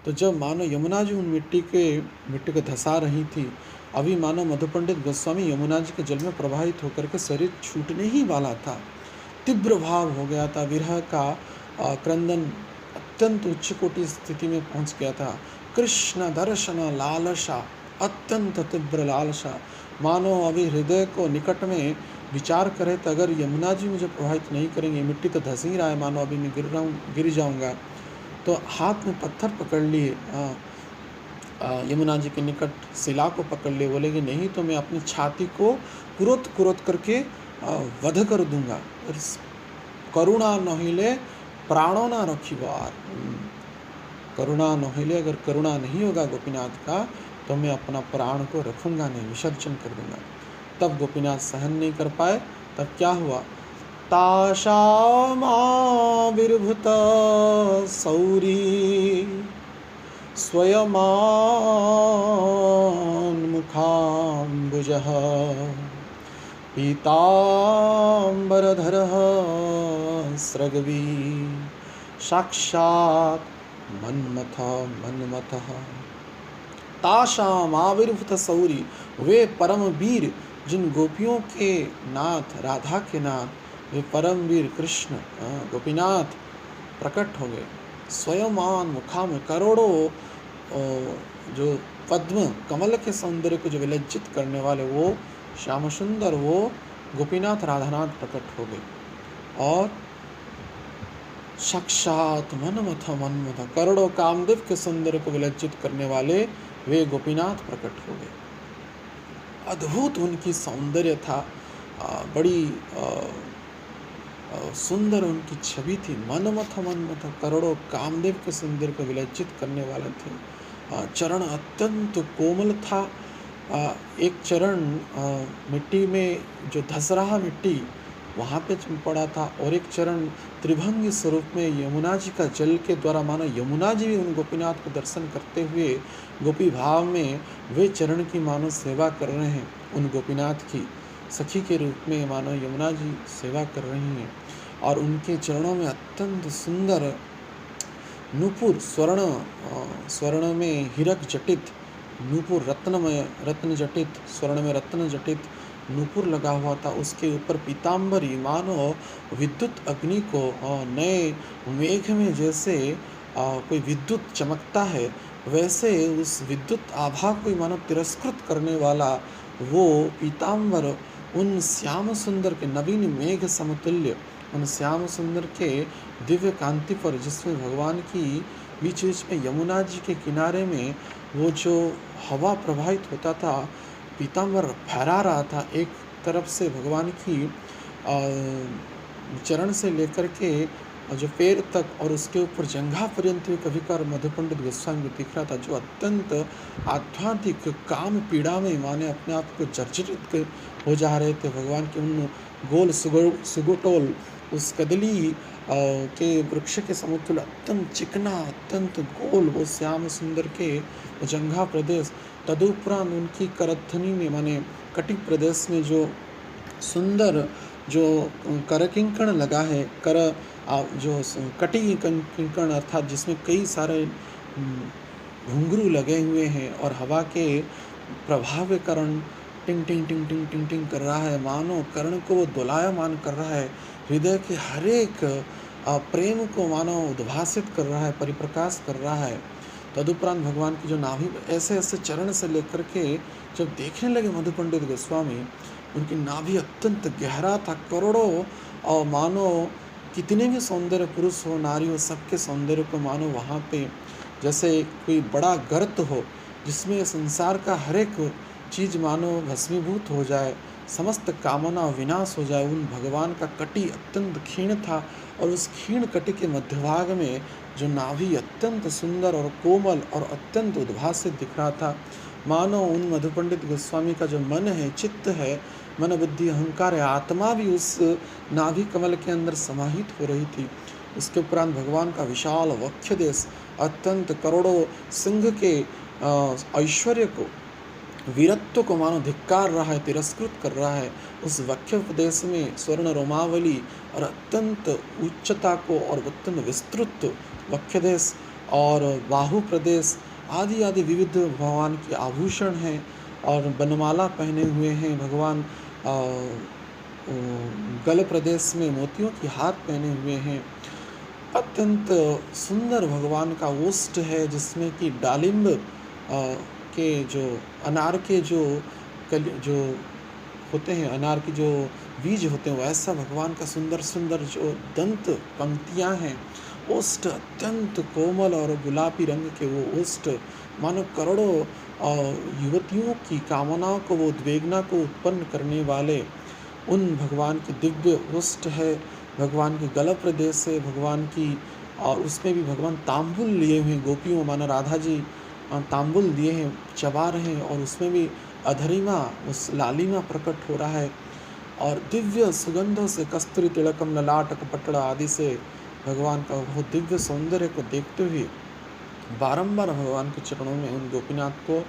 तो जब मानो यमुना जी उन मिट्टी को धंसा रही थी, अभी मानो मधु पंडित गोस्वामी यमुना जी के जल में प्रभावित होकर के शरीर छूटने ही वाला था। तीव्र भाव हो गया था, विरह का क्रंदन अत्यंत उच्च कोटि स्थिति में पहुंच गया था। कृष्ण दर्शन लालसा, अत्यंत तीव्र लालसा, मानो अभी हृदय को निकट में विचार करे तो अगर यमुना जी मुझे प्रभावित नहीं करेंगे, मिट्टी तो धंस ही रहा है, मानो अभी मैं गिर जाऊंगा। तो हाथ में पत्थर पकड़ लिए, यमुना जी के निकट शिला को पकड़ लिए, बोले कि नहीं तो मैं अपनी छाती को कुरोत करके वध कर दूंगा। करुणा नहिले प्राणों ना रखी बार, करुणा नहिले, अगर करुणा नहीं होगा गोपीनाथ का तो मैं अपना प्राण को रखूंगा नहीं, विसर्जन कर दूंगा। तब गोपीनाथ सहन नहीं कर पाए। तब क्या हुआ, ताशामाविर्भूत सौरी स्वयमान्मुखाम्बुजः पीताम्बरधरः स्रग्वी साक्षात् मन्मथः। ताशाम आविर्भूत सौरी, वे परम वीर, जिन गोपियों के नाथ, राधा के नाथ, वे परम वीर कृष्ण गोपीनाथ प्रकट हो गए। स्वयं मुखाम, करोड़ों जो पद्म कमल के सौंदर्य को जो विलज्जित करने वाले वो श्याम सुंदर, वो गोपीनाथ राधानाथ प्रकट हो गए। और साक्षात मनमथ, करोड़ों कामदेव के सौंदर्य को विलज्जित करने वाले वे गोपीनाथ प्रकट हो गए। अद्भुत उनकी सौंदर्य था, बड़ी सुंदर उनकी छवि थी। मनमथ करोड़ों कामदेव के सौंदर्य को विलज्जित करने वाले थे। चरण अत्यंत कोमल था। एक चरण मिट्टी में जो धस रहा मिट्टी वहाँ पे पड़ा था, और एक चरण त्रिभंगी स्वरूप में यमुना जी का जल के द्वारा, मानो यमुना जी भी उन गोपीनाथ को दर्शन करते हुए गोपी भाव में वे चरण की मानो सेवा कर रहे हैं। उन गोपीनाथ की सखी के रूप में मानो यमुना जी सेवा कर रही हैं। और उनके चरणों में अत्यंत सुंदर नूपुर, स्वर्ण में हीरक जटित नूपुर, रत्न जटित, स्वर्ण में रत्न जटित नूपुर लगा हुआ था। उसके ऊपर पीताम्बरी, मानो विद्युत अग्नि को नए मेघ में जैसे कोई विद्युत चमकता है, वैसे उस विद्युत आभा को मानो तिरस्कृत करने वाला वो पीताम्बर उन श्याम सुंदर के नवीन मेघ समतुल्य, उन श्याम सुंदर के दिव्य कांति पर, जिसमें भगवान की बीच बीच में यमुना जी के किनारे में वो जो हवा प्रवाहित होता था, पीताम्बर फहरा रहा था। एक तरफ से भगवान की चरण से लेकर के जो पैर तक और उसके ऊपर जंघा पर्यंत भी कभी कभार मधु पंडित गोस्वामी को दिख रहा था, जो अत्यंत आध्यात्मिक काम पीड़ा में माने अपने आप को जर्जरित हो जा रहे थे। भगवान के उन गोल सुगोटोल उस कदली के वृक्ष के समतुल्य अत्यंत चिकना, अत्यंत गोल वो श्याम सुंदर के जंघा प्रदेश, तदुपरांत उनकी करधनी में माने कटी प्रदेश में जो सुंदर जो कर किंकण लगा है, कर जो कटी किंकण अर्थात जिसमें कई सारे घुंघरू लगे हुए हैं और हवा के प्रभाव के कारण टिंग टिंग टिंग टिंग टिंग टिंग कर रहा है, मानो कर्ण को वो दोलायमान कर रहा है, हृदय के हर एक प्रेम को मानो उद्भासित कर रहा है, परिप्रकाश कर रहा है। तदुपरांत भगवान की जो नाभि ऐसे ऐसे चरण से लेकर के जब देखने लगे मधु पंडित गोस्वामी, उनकी नाभि अत्यंत गहरा था। करोड़ों और मानो कितने भी सौंदर्य पुरुष हो नारी हो, सबके सौंदर्य को मानो वहाँ पे जैसे कोई बड़ा गर्त हो जिसमें संसार का हर एक चीज़ मानो भस्मीभूत हो जाए, समस्त कामना विनाश हो जाए। उन भगवान का कटी अत्यंत क्षीण था और उस क्षीण कटी के मध्यभाग में जो नाभि अत्यंत सुंदर और कोमल और अत्यंत उद्भासित दिख रहा था, मानो उन मधु पंडित गोस्वामी का जो मन है, चित्त है, मन बुद्धि अहंकार है, आत्मा भी उस नाभि कमल के अंदर समाहित हो रही थी। इसके उपरांत भगवान का विशाल वक्ष देश अत्यंत करोड़ों सिंह के ऐश्वर्य को, वीरत्व को मानो धिक्कार रहा है, तिरस्कृत कर रहा है। उस वक्ष प्रदेश में स्वर्ण रोमावली और अत्यंत उच्चता को और अत्यंत विस्तृत वक्ष देश और बाहु प्रदेश आदि आदि विविध भगवान के आभूषण हैं और बनमाला पहने हुए हैं। भगवान गल प्रदेश में मोतियों की हार पहने हुए हैं। अत्यंत सुंदर भगवान का ओष्ठ है जिसमें कि डालिंब के जो अनार के जो होते हैं, अनार के जो बीज होते हैं, वैसा भगवान का सुंदर सुंदर जो दंत पंक्तियां हैं। ओष्ठ अत्यंत कोमल और गुलाबी रंग के वो ओष्ठ मानो करोड़ों युवतियों की कामनाओं को, वो उद्वेगना को उत्पन्न करने वाले उन भगवान के दिव्य ओष्ठ है। भगवान के गला प्रदेश है भगवान की, और उसमें भी भगवान तांबुल लिए हुए गोपियों माना राधा जी तांबुल दिए हैं, चबा रहे हैं, और उसमें भी अधरिमा उस लालिमा प्रकट हो रहा है। और दिव्य सुगंधों से कस्तूरी तिलकम ललाट कपटड़ा आदि से भगवान का वो दिव्य सौंदर्य को देखते हुए बारंबार भगवान के चरणों में उन गोपीनाथ को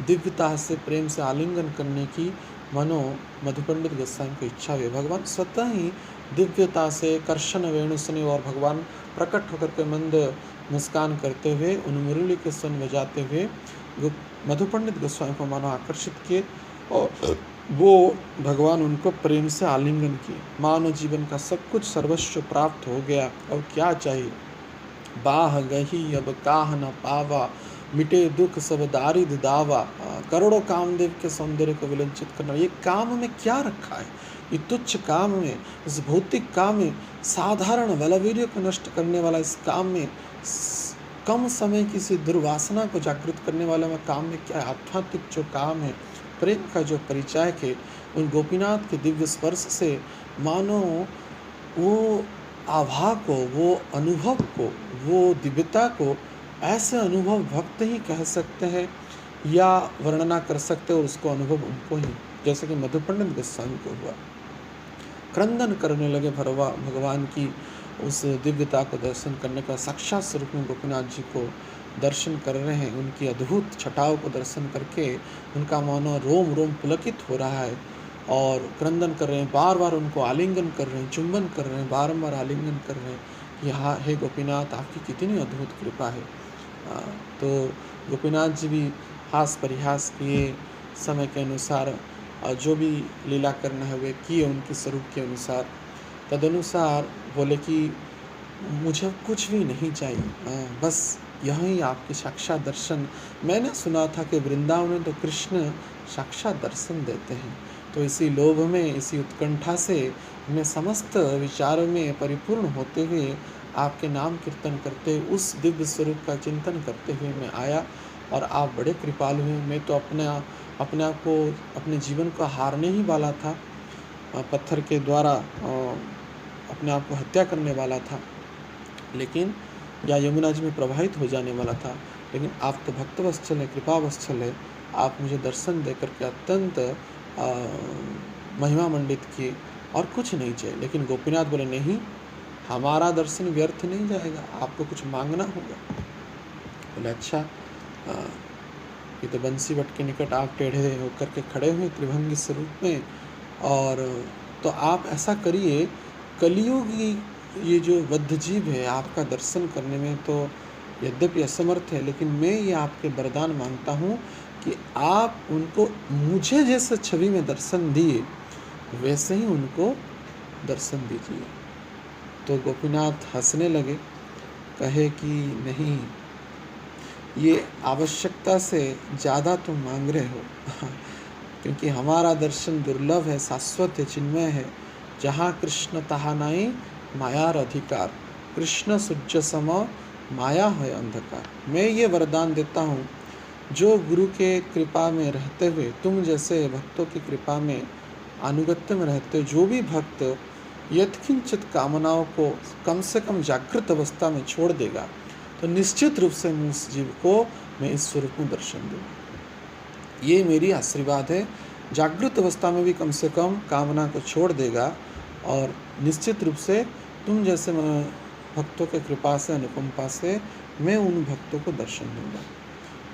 दिव्यता से प्रेम से आलिंगन करने की मनो मधु पंडित गोस्वामी को इच्छा हुई। भगवान स्वतः ही दिव्यता से कर्षण वेणु सुने और भगवान प्रकट होकर के मंद मुस्कान करते हुए उन मुरली के स्वन बजाते हुए मधु पंडित गोस्वामी को मानो आकर्षित किए और वो भगवान उनको प्रेम से आलिंगन किए। मानो जीवन का सब कुछ सर्वस्व प्राप्त हो गया, अब क्या चाहिए। बाह गही अब काह न पावा, मिटे दुख सब दारिद दावा। करोड़ों कामदेव के सौंदर्य को विलंचित करना, ये काम में क्या रखा है। ये तुच्छ काम में, इस भौतिक काम में, साधारण बलवीर्य को नष्ट करने वाला इस काम में, कम समय की सी दुर्वासना को जागृत करने वाला में काम में क्या है। आध्यात्मिक जो काम है, प्रेम का जो परिचय है, उन गोपीनाथ के दिव्य स्पर्श से मानो वो आभा को, वो अनुभव को, वो दिव्यता को ऐसे अनुभव भक्त ही कह सकते हैं या वर्णना कर सकते हैं, और उसको अनुभव उनको ही, जैसे कि मधु पंडित गोस्वामी को हुआ। क्रंदन करने लगे भगवान की उस दिव्यता को दर्शन करने का। साक्षात स्वरूप में गोपीनाथ जी को दर्शन कर रहे हैं, उनकी अद्भुत छटाओं को दर्शन करके उनका मानो रोम रोम पुलकित हो रहा है और क्रंदन कर रहे हैं, बार बार उनको आलिंगन कर रहे हैं, चुंबन कर रहे हैं, बारंबार आलिंगन कर रहे हैं कि हाँ हे गोपीनाथ, आपकी कितनी अद्भुत कृपा है। तो गोपीनाथ जी भी हास परिहास किए, समय के अनुसार जो भी लीला करना है वे किए उनके स्वरूप के अनुसार। तदनुसार बोले कि मुझे कुछ भी नहीं चाहिए, बस यही आपके साक्षात दर्शन। मैंने सुना था कि वृंदावन में तो कृष्ण साक्षात दर्शन देते हैं, तो इसी लोभ में, इसी उत्कंठा से मैं समस्त विचारों में परिपूर्ण होते हुए आपके नाम कीर्तन करते, उस दिव्य स्वरूप का चिंतन करते हुए मैं आया और आप बड़े कृपालु हैं। मैं तो अपने आप को, अपने जीवन को हारने ही वाला था, पत्थर के द्वारा अपने आप को हत्या करने वाला था, लेकिन या यमुना जी में प्रवाहित हो जाने वाला था, लेकिन आप तो भक्तवत्सल है, कृपावत्सल है, आप मुझे दर्शन दे करके अत्यंत महिमा मंडित किए और कुछ नहीं चाहिए। लेकिन गोपीनाथ बोले नहीं, हमारा दर्शन व्यर्थ नहीं जाएगा, आपको कुछ मांगना होगा। बोले अच्छा, ये तो बंसी वट के निकट आप टेढ़े होकर के खड़े हुए त्रिभंगी स्वरूप में, और तो आप ऐसा करिए, कलियुगी ये जो बद्ध जीव है आपका दर्शन करने में तो यद्यपि असमर्थ है, लेकिन मैं ये आपके वरदान मांगता हूँ कि आप उनको मुझे जैसे छवि में दर्शन दिए वैसे ही उनको दर्शन दीजिए। तो गोपीनाथ हंसने लगे, कहे कि नहीं, ये आवश्यकता से ज़्यादा तुम मांग रहे हो क्योंकि हमारा दर्शन दुर्लभ है, शाश्वत है, चिन्मय है। जहाँ कृष्ण तहाँ नाई मायार अधिकार, कृष्ण सूर्य सम माया है अंधकार। मैं ये वरदान देता हूँ, जो गुरु के कृपा में रहते हुए, तुम जैसे भक्तों की कृपा में अनुगत्य में रहते, जो भी भक्त यत्किंचित कामनाओं को कम से कम जागृत अवस्था में छोड़ देगा, तो निश्चित रूप से मैं उस जीव को मैं इस स्वरूप में दर्शन दूँगा। ये मेरी आशीर्वाद है। जागृत अवस्था में भी कम से कम कामना को छोड़ देगा और निश्चित रूप से तुम जैसे भक्तों के कृपा से, अनुकंपा से मैं उन भक्तों को दर्शन दूंगा,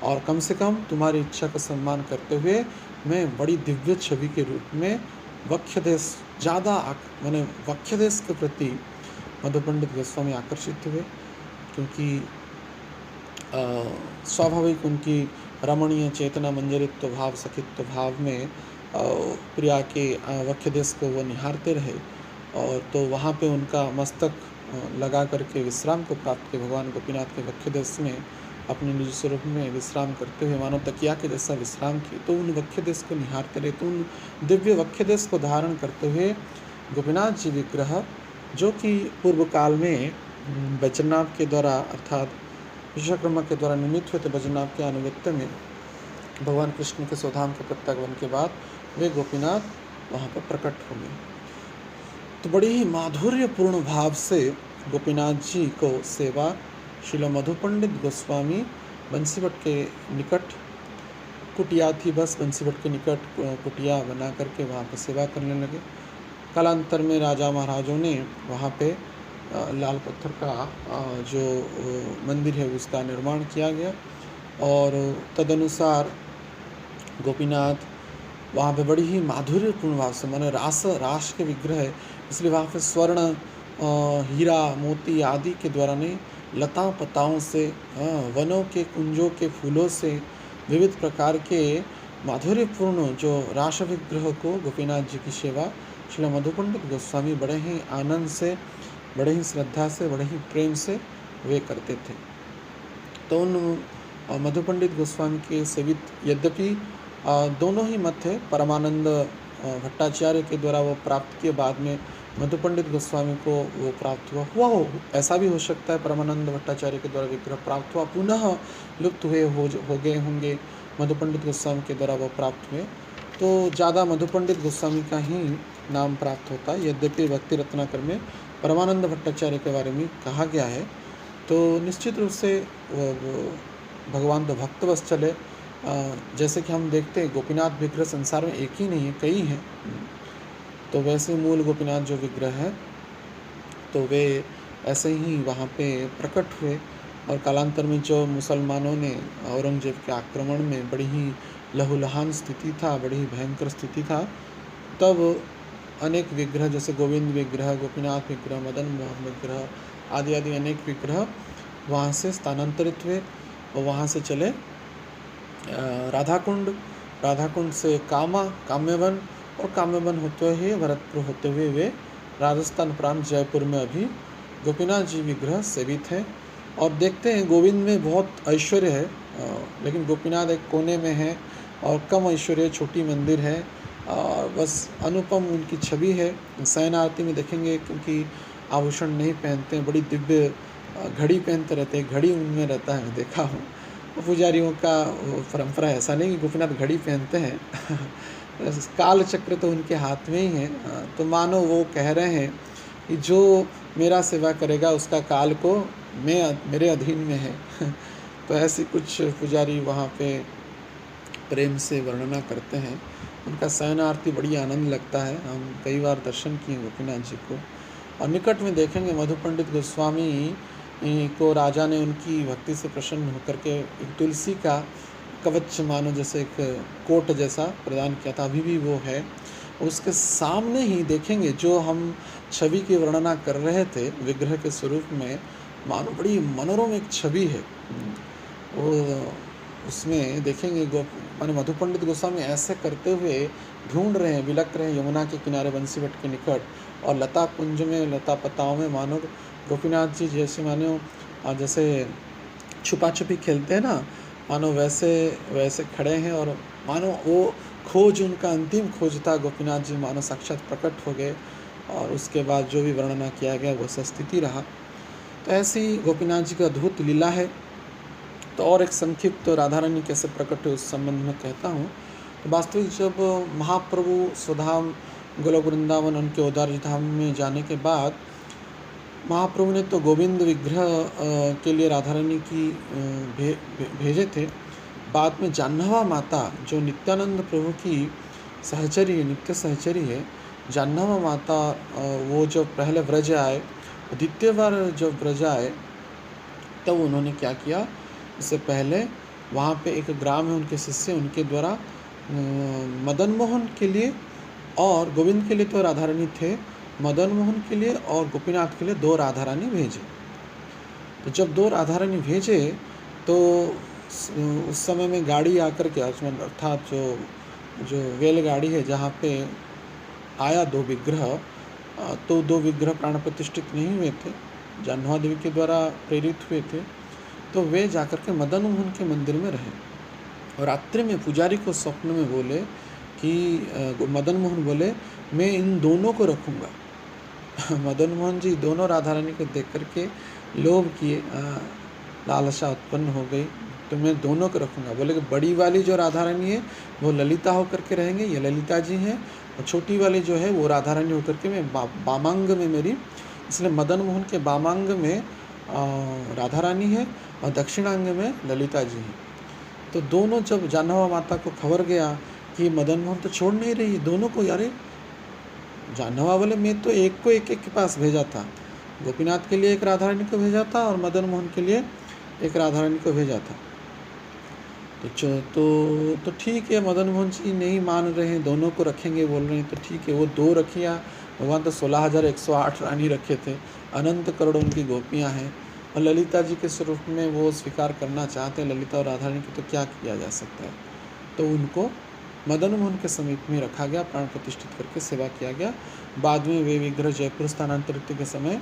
और कम से कम तुम्हारी इच्छा का सम्मान करते हुए मैं बड़ी दिव्य छवि के रूप में वक्षदेश मैंने वक्षदेश के प्रति मधु पंडित गोस्वामी आकर्षित हुए, क्योंकि स्वाभाविक उनकी रमणीय चेतना मंजरित्व भाव, सखित्व भाव में प्रिया के वक्षदेश को वो निहारते रहे, और तो वहाँ पे उनका मस्तक लगा करके विश्राम को प्राप्त किया। भगवान गोपीनाथ के वक्षदेश में अपने निज स्वरूप में विश्राम करते हुए मानो तकिया के जैसा विश्राम किए, तो उन वक्षदेश को निहारते रहे। तो उन दिव्य वक्षदेश को धारण करते हुए गोपीनाथ जी विग्रह, जो कि पूर्व काल में बैजनाथ के द्वारा अर्थात विश्वकर्मा के द्वारा निर्मित हुए थे, बैजनाथ के अनुगत्य में भगवान कृष्ण के स्वधाम के प्रत्यागमन के बाद वे गोपीनाथ वहाँ पर प्रकट हो गए। तो बड़ी ही माधुर्यपूर्ण भाव से गोपीनाथ जी को सेवा श्रील मधु पंडित गोस्वामी बंसीवट के निकट कुटिया थी, बस बंसीवट के निकट कुटिया बना करके वहाँ पर सेवा करने लगे। कालांतर में राजा महाराजों ने वहाँ पे लाल पत्थर का जो मंदिर है उसका निर्माण किया गया, और तदनुसार गोपीनाथ वहाँ पे बड़ी ही माधुर्यपूर्ण भाव से, माने रास के विग्रह है, इसलिए वहाँ पे स्वर्ण, हीरा, मोती आदि के द्वारा नहीं, लता पताओं से, वनों के कुंजों के फूलों से, विविध प्रकार के माधुर्यपूर्ण जो रास विग्रह को गोपीनाथ जी की सेवा श्री मधु पंडित गोस्वामी बड़े ही आनंद से, बड़े ही श्रद्धा से, बड़े ही प्रेम से वे करते थे। तो उन मधु पंडित गोस्वामी के सेवित यद्यपि दोनों ही मत थे, परमानंद भट्टाचार्य के द्वारा वो प्राप्त किए, बाद में मधु पंडित गोस्वामी को वो प्राप्त हुआ हो, ऐसा भी हो सकता है परमानंद भट्टाचार्य के द्वारा विग्रह प्राप्त हुआ, पुनः लुप्त हुए हो गए होंगे, मधु पंडित गोस्वामी के द्वारा वो प्राप्त हुए, तो ज़्यादा मधु पंडित गोस्वामी का ही नाम प्राप्त होता है। यद्यपि भक्ति रत्नाकर में परमानंद भट्टाचार्य के बारे में कहा गया है, तो निश्चित रूप से भगवान तो भक्तवत्सल है। जैसे कि हम देखते हैं गोपीनाथ विग्रह संसार में एक ही नहीं है, कई हैं, तो वैसे मूल गोपीनाथ जो विग्रह है तो वे ऐसे ही वहाँ पे प्रकट हुए, और कालांतर में जो मुसलमानों ने औरंगजेब के आक्रमण में बड़ी ही लहूलुहान स्थिति था, बड़ी ही भयंकर स्थिति था, तब अनेक विग्रह जैसे गोविंद विग्रह, गोपीनाथ विग्रह, मदन मोहन विग्रह आदि आदि अनेक विग्रह वहाँ से स्थानांतरित हुए और वहाँ से चले राधाकुंड से काम्यवन, और काम्यवन होते हुए भरतपुर होते हुए वे राजस्थान प्रांत जयपुर में अभी गोपीनाथ जी विग्रह सेवित है। और देखते हैं गोविंद में बहुत ऐश्वर्य है, लेकिन गोपीनाथ एक कोने में है और कम ऐश्वर्य, छोटी मंदिर है, और बस अनुपम उनकी छवि है। शयन आरती में देखेंगे क्योंकि आभूषण नहीं पहनते हैं, बड़ी दिव्य घड़ी पहनते रहते हैं, घड़ी उनमें रहता है, देखा हूँ। पुजारियों का परंपरा ऐसा नहीं कि गोपीनाथ घड़ी पहनते हैं काल चक्र तो उनके हाथ में ही है। तो मानो वो कह रहे हैं कि जो मेरा सेवा करेगा उसका काल को मेरे अधीन में है। तो ऐसी कुछ पुजारी वहाँ पे प्रेम से वर्णना करते हैं। उनका शयन आरती बड़ी आनंद लगता है। हम कई बार दर्शन किए गोपीनाथ जी को, और निकट में देखेंगे मधु पंडित गोस्वामी को राजा ने उनकी भक्ति से प्रसन्न होकर के एक तुलसी का कवच मानो जैसे एक कोट जैसा प्रदान किया था, अभी भी वो है। उसके सामने ही देखेंगे जो हम छवि की वर्णना कर रहे थे विग्रह के स्वरूप में, मानो बड़ी मनोरम एक छवि है। वो उसमें देखेंगे माने मधु पंडित गोस्वामी ऐसे करते हुए ढूंढ रहे हैं, बिलक रहे हैं यमुना के किनारे बंसीवट के निकट, और लता कुंज में लता पताओं में मानो गोपीनाथ जी जैसे मानो जैसे छुपा छुपी खेलते हैं ना, मानो वैसे वैसे खड़े हैं। और मानो वो खोज उनका अंतिम खोज था, गोपीनाथ जी मानो साक्षात प्रकट हो गए, और उसके बाद जो भी वर्णना किया गया वो स्थिति रहा। तो ऐसी गोपीनाथ जी का अद्भुत लीला है। तो और एक संक्षिप्त तो राधा रानी कैसे प्रकट है उस संबंध में कहता हूँ। तो वास्तविक जब महाप्रभु स्वधाम गोलोक वृंदावन उनके उदार धाम में जाने के बाद महाप्रभु ने तो गोविंद विग्रह के लिए राधा रानी की भेजे थे। बाद में जाह्नवा माता जो नित्यानंद प्रभु की सहचरी है, नित्य सहचरी है, जाह्नवा माता वो जब पहले व्रज आए, द्वितीय बार जब व्रज आए तब उन्होंने क्या किया, इससे पहले वहाँ पे एक ग्राम है उनके शिष्य, उनके द्वारा मदन मोहन के लिए और गोविंद के लिए तो राधा रानी थे, मदन मोहन के लिए और गोपीनाथ के लिए 2 राधा रानी भेजे। तो जब 2 राधा रानी भेजे तो उस समय में गाड़ी आकर के अर्थात जो रेलगाड़ी है जहाँ पे आया 2 विग्रह, तो 2 विग्रह प्राण प्रतिष्ठित नहीं हुए थे, जाह्नवा देवी के द्वारा प्रेरित हुए थे। तो वे जाकर के मदन मोहन के मंदिर में रहे, और रात्रि में पुजारी को स्वप्न में बोले कि मदन मोहन बोले मैं इन दोनों को रखूँगा। मदन मोहन जी दोनों राधा रानी को देख करके लोभ किए, लालसा उत्पन्न हो गई, तो मैं दोनों को रखूँगा। बोले कि बड़ी वाली जो राधा रानी है वो ललिता होकर के रहेंगे, ये ललिता जी हैं, और छोटी वाली जो है वो राधा रानी होकर के मैं बामांग में मेरी, इसलिए मदन मोहन के बामांग में राधा रानी है और दक्षिणांग में ललिता जी हैं। तो दोनों जब जाह्नवा माता को खबर गया कि मदन मोहन तो छोड़ नहीं रही, दोनों को, यारे जाह्नवा बोले मैं तो एक को एक के पास भेजा था, गोपीनाथ के लिए एक राधा रानी को भेजा था और मदन मोहन के लिए एक राधा रानी को भेजा था। तो ठीक है, मदन मोहन जी नहीं मान रहे हैं, दोनों को रखेंगे बोल रहे हैं, तो ठीक है वो 2 रखियाँ, भगवान तो 16,108 रानी रखे थे, अनंत करोड़ उनकी गोपियाँ हैं, और ललिता जी के स्वरूप में वो स्वीकार करना चाहते हैं ललिता और राधा रानी की, तो क्या किया जा सकता है। तो उनको मदन मोहन के समीप में रखा गया, प्राण प्रतिष्ठित करके सेवा किया गया। बाद में वे विग्रह जयपुर स्थानांतरित के समय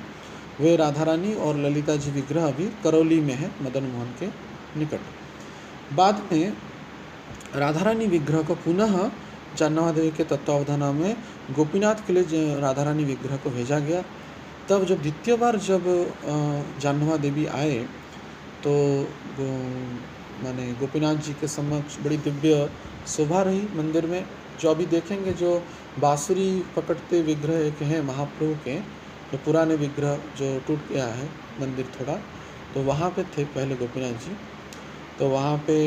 वे राधा रानी और ललिता जी विग्रह अभी करौली में है, मदन मोहन के निकट। बाद में राधा रानी विग्रह को पुनः जाह्नवा देवी के तत्वावधान में गोपीनाथ के लिए राधा रानी विग्रह को भेजा गया। तब जब द्वितीय बार जब जाह्नवा देवी आए तो माने गोपीनाथ जी के समक्ष बड़ी दिव्य शोभा रही मंदिर में। जो अभी देखेंगे जो बांसुरी पकड़ते विग्रह एक हैं महाप्रभु के, जो पुराने विग्रह जो टूट गया है मंदिर थोड़ा, तो वहाँ पे थे पहले गोपीनाथ जी। तो वहाँ पे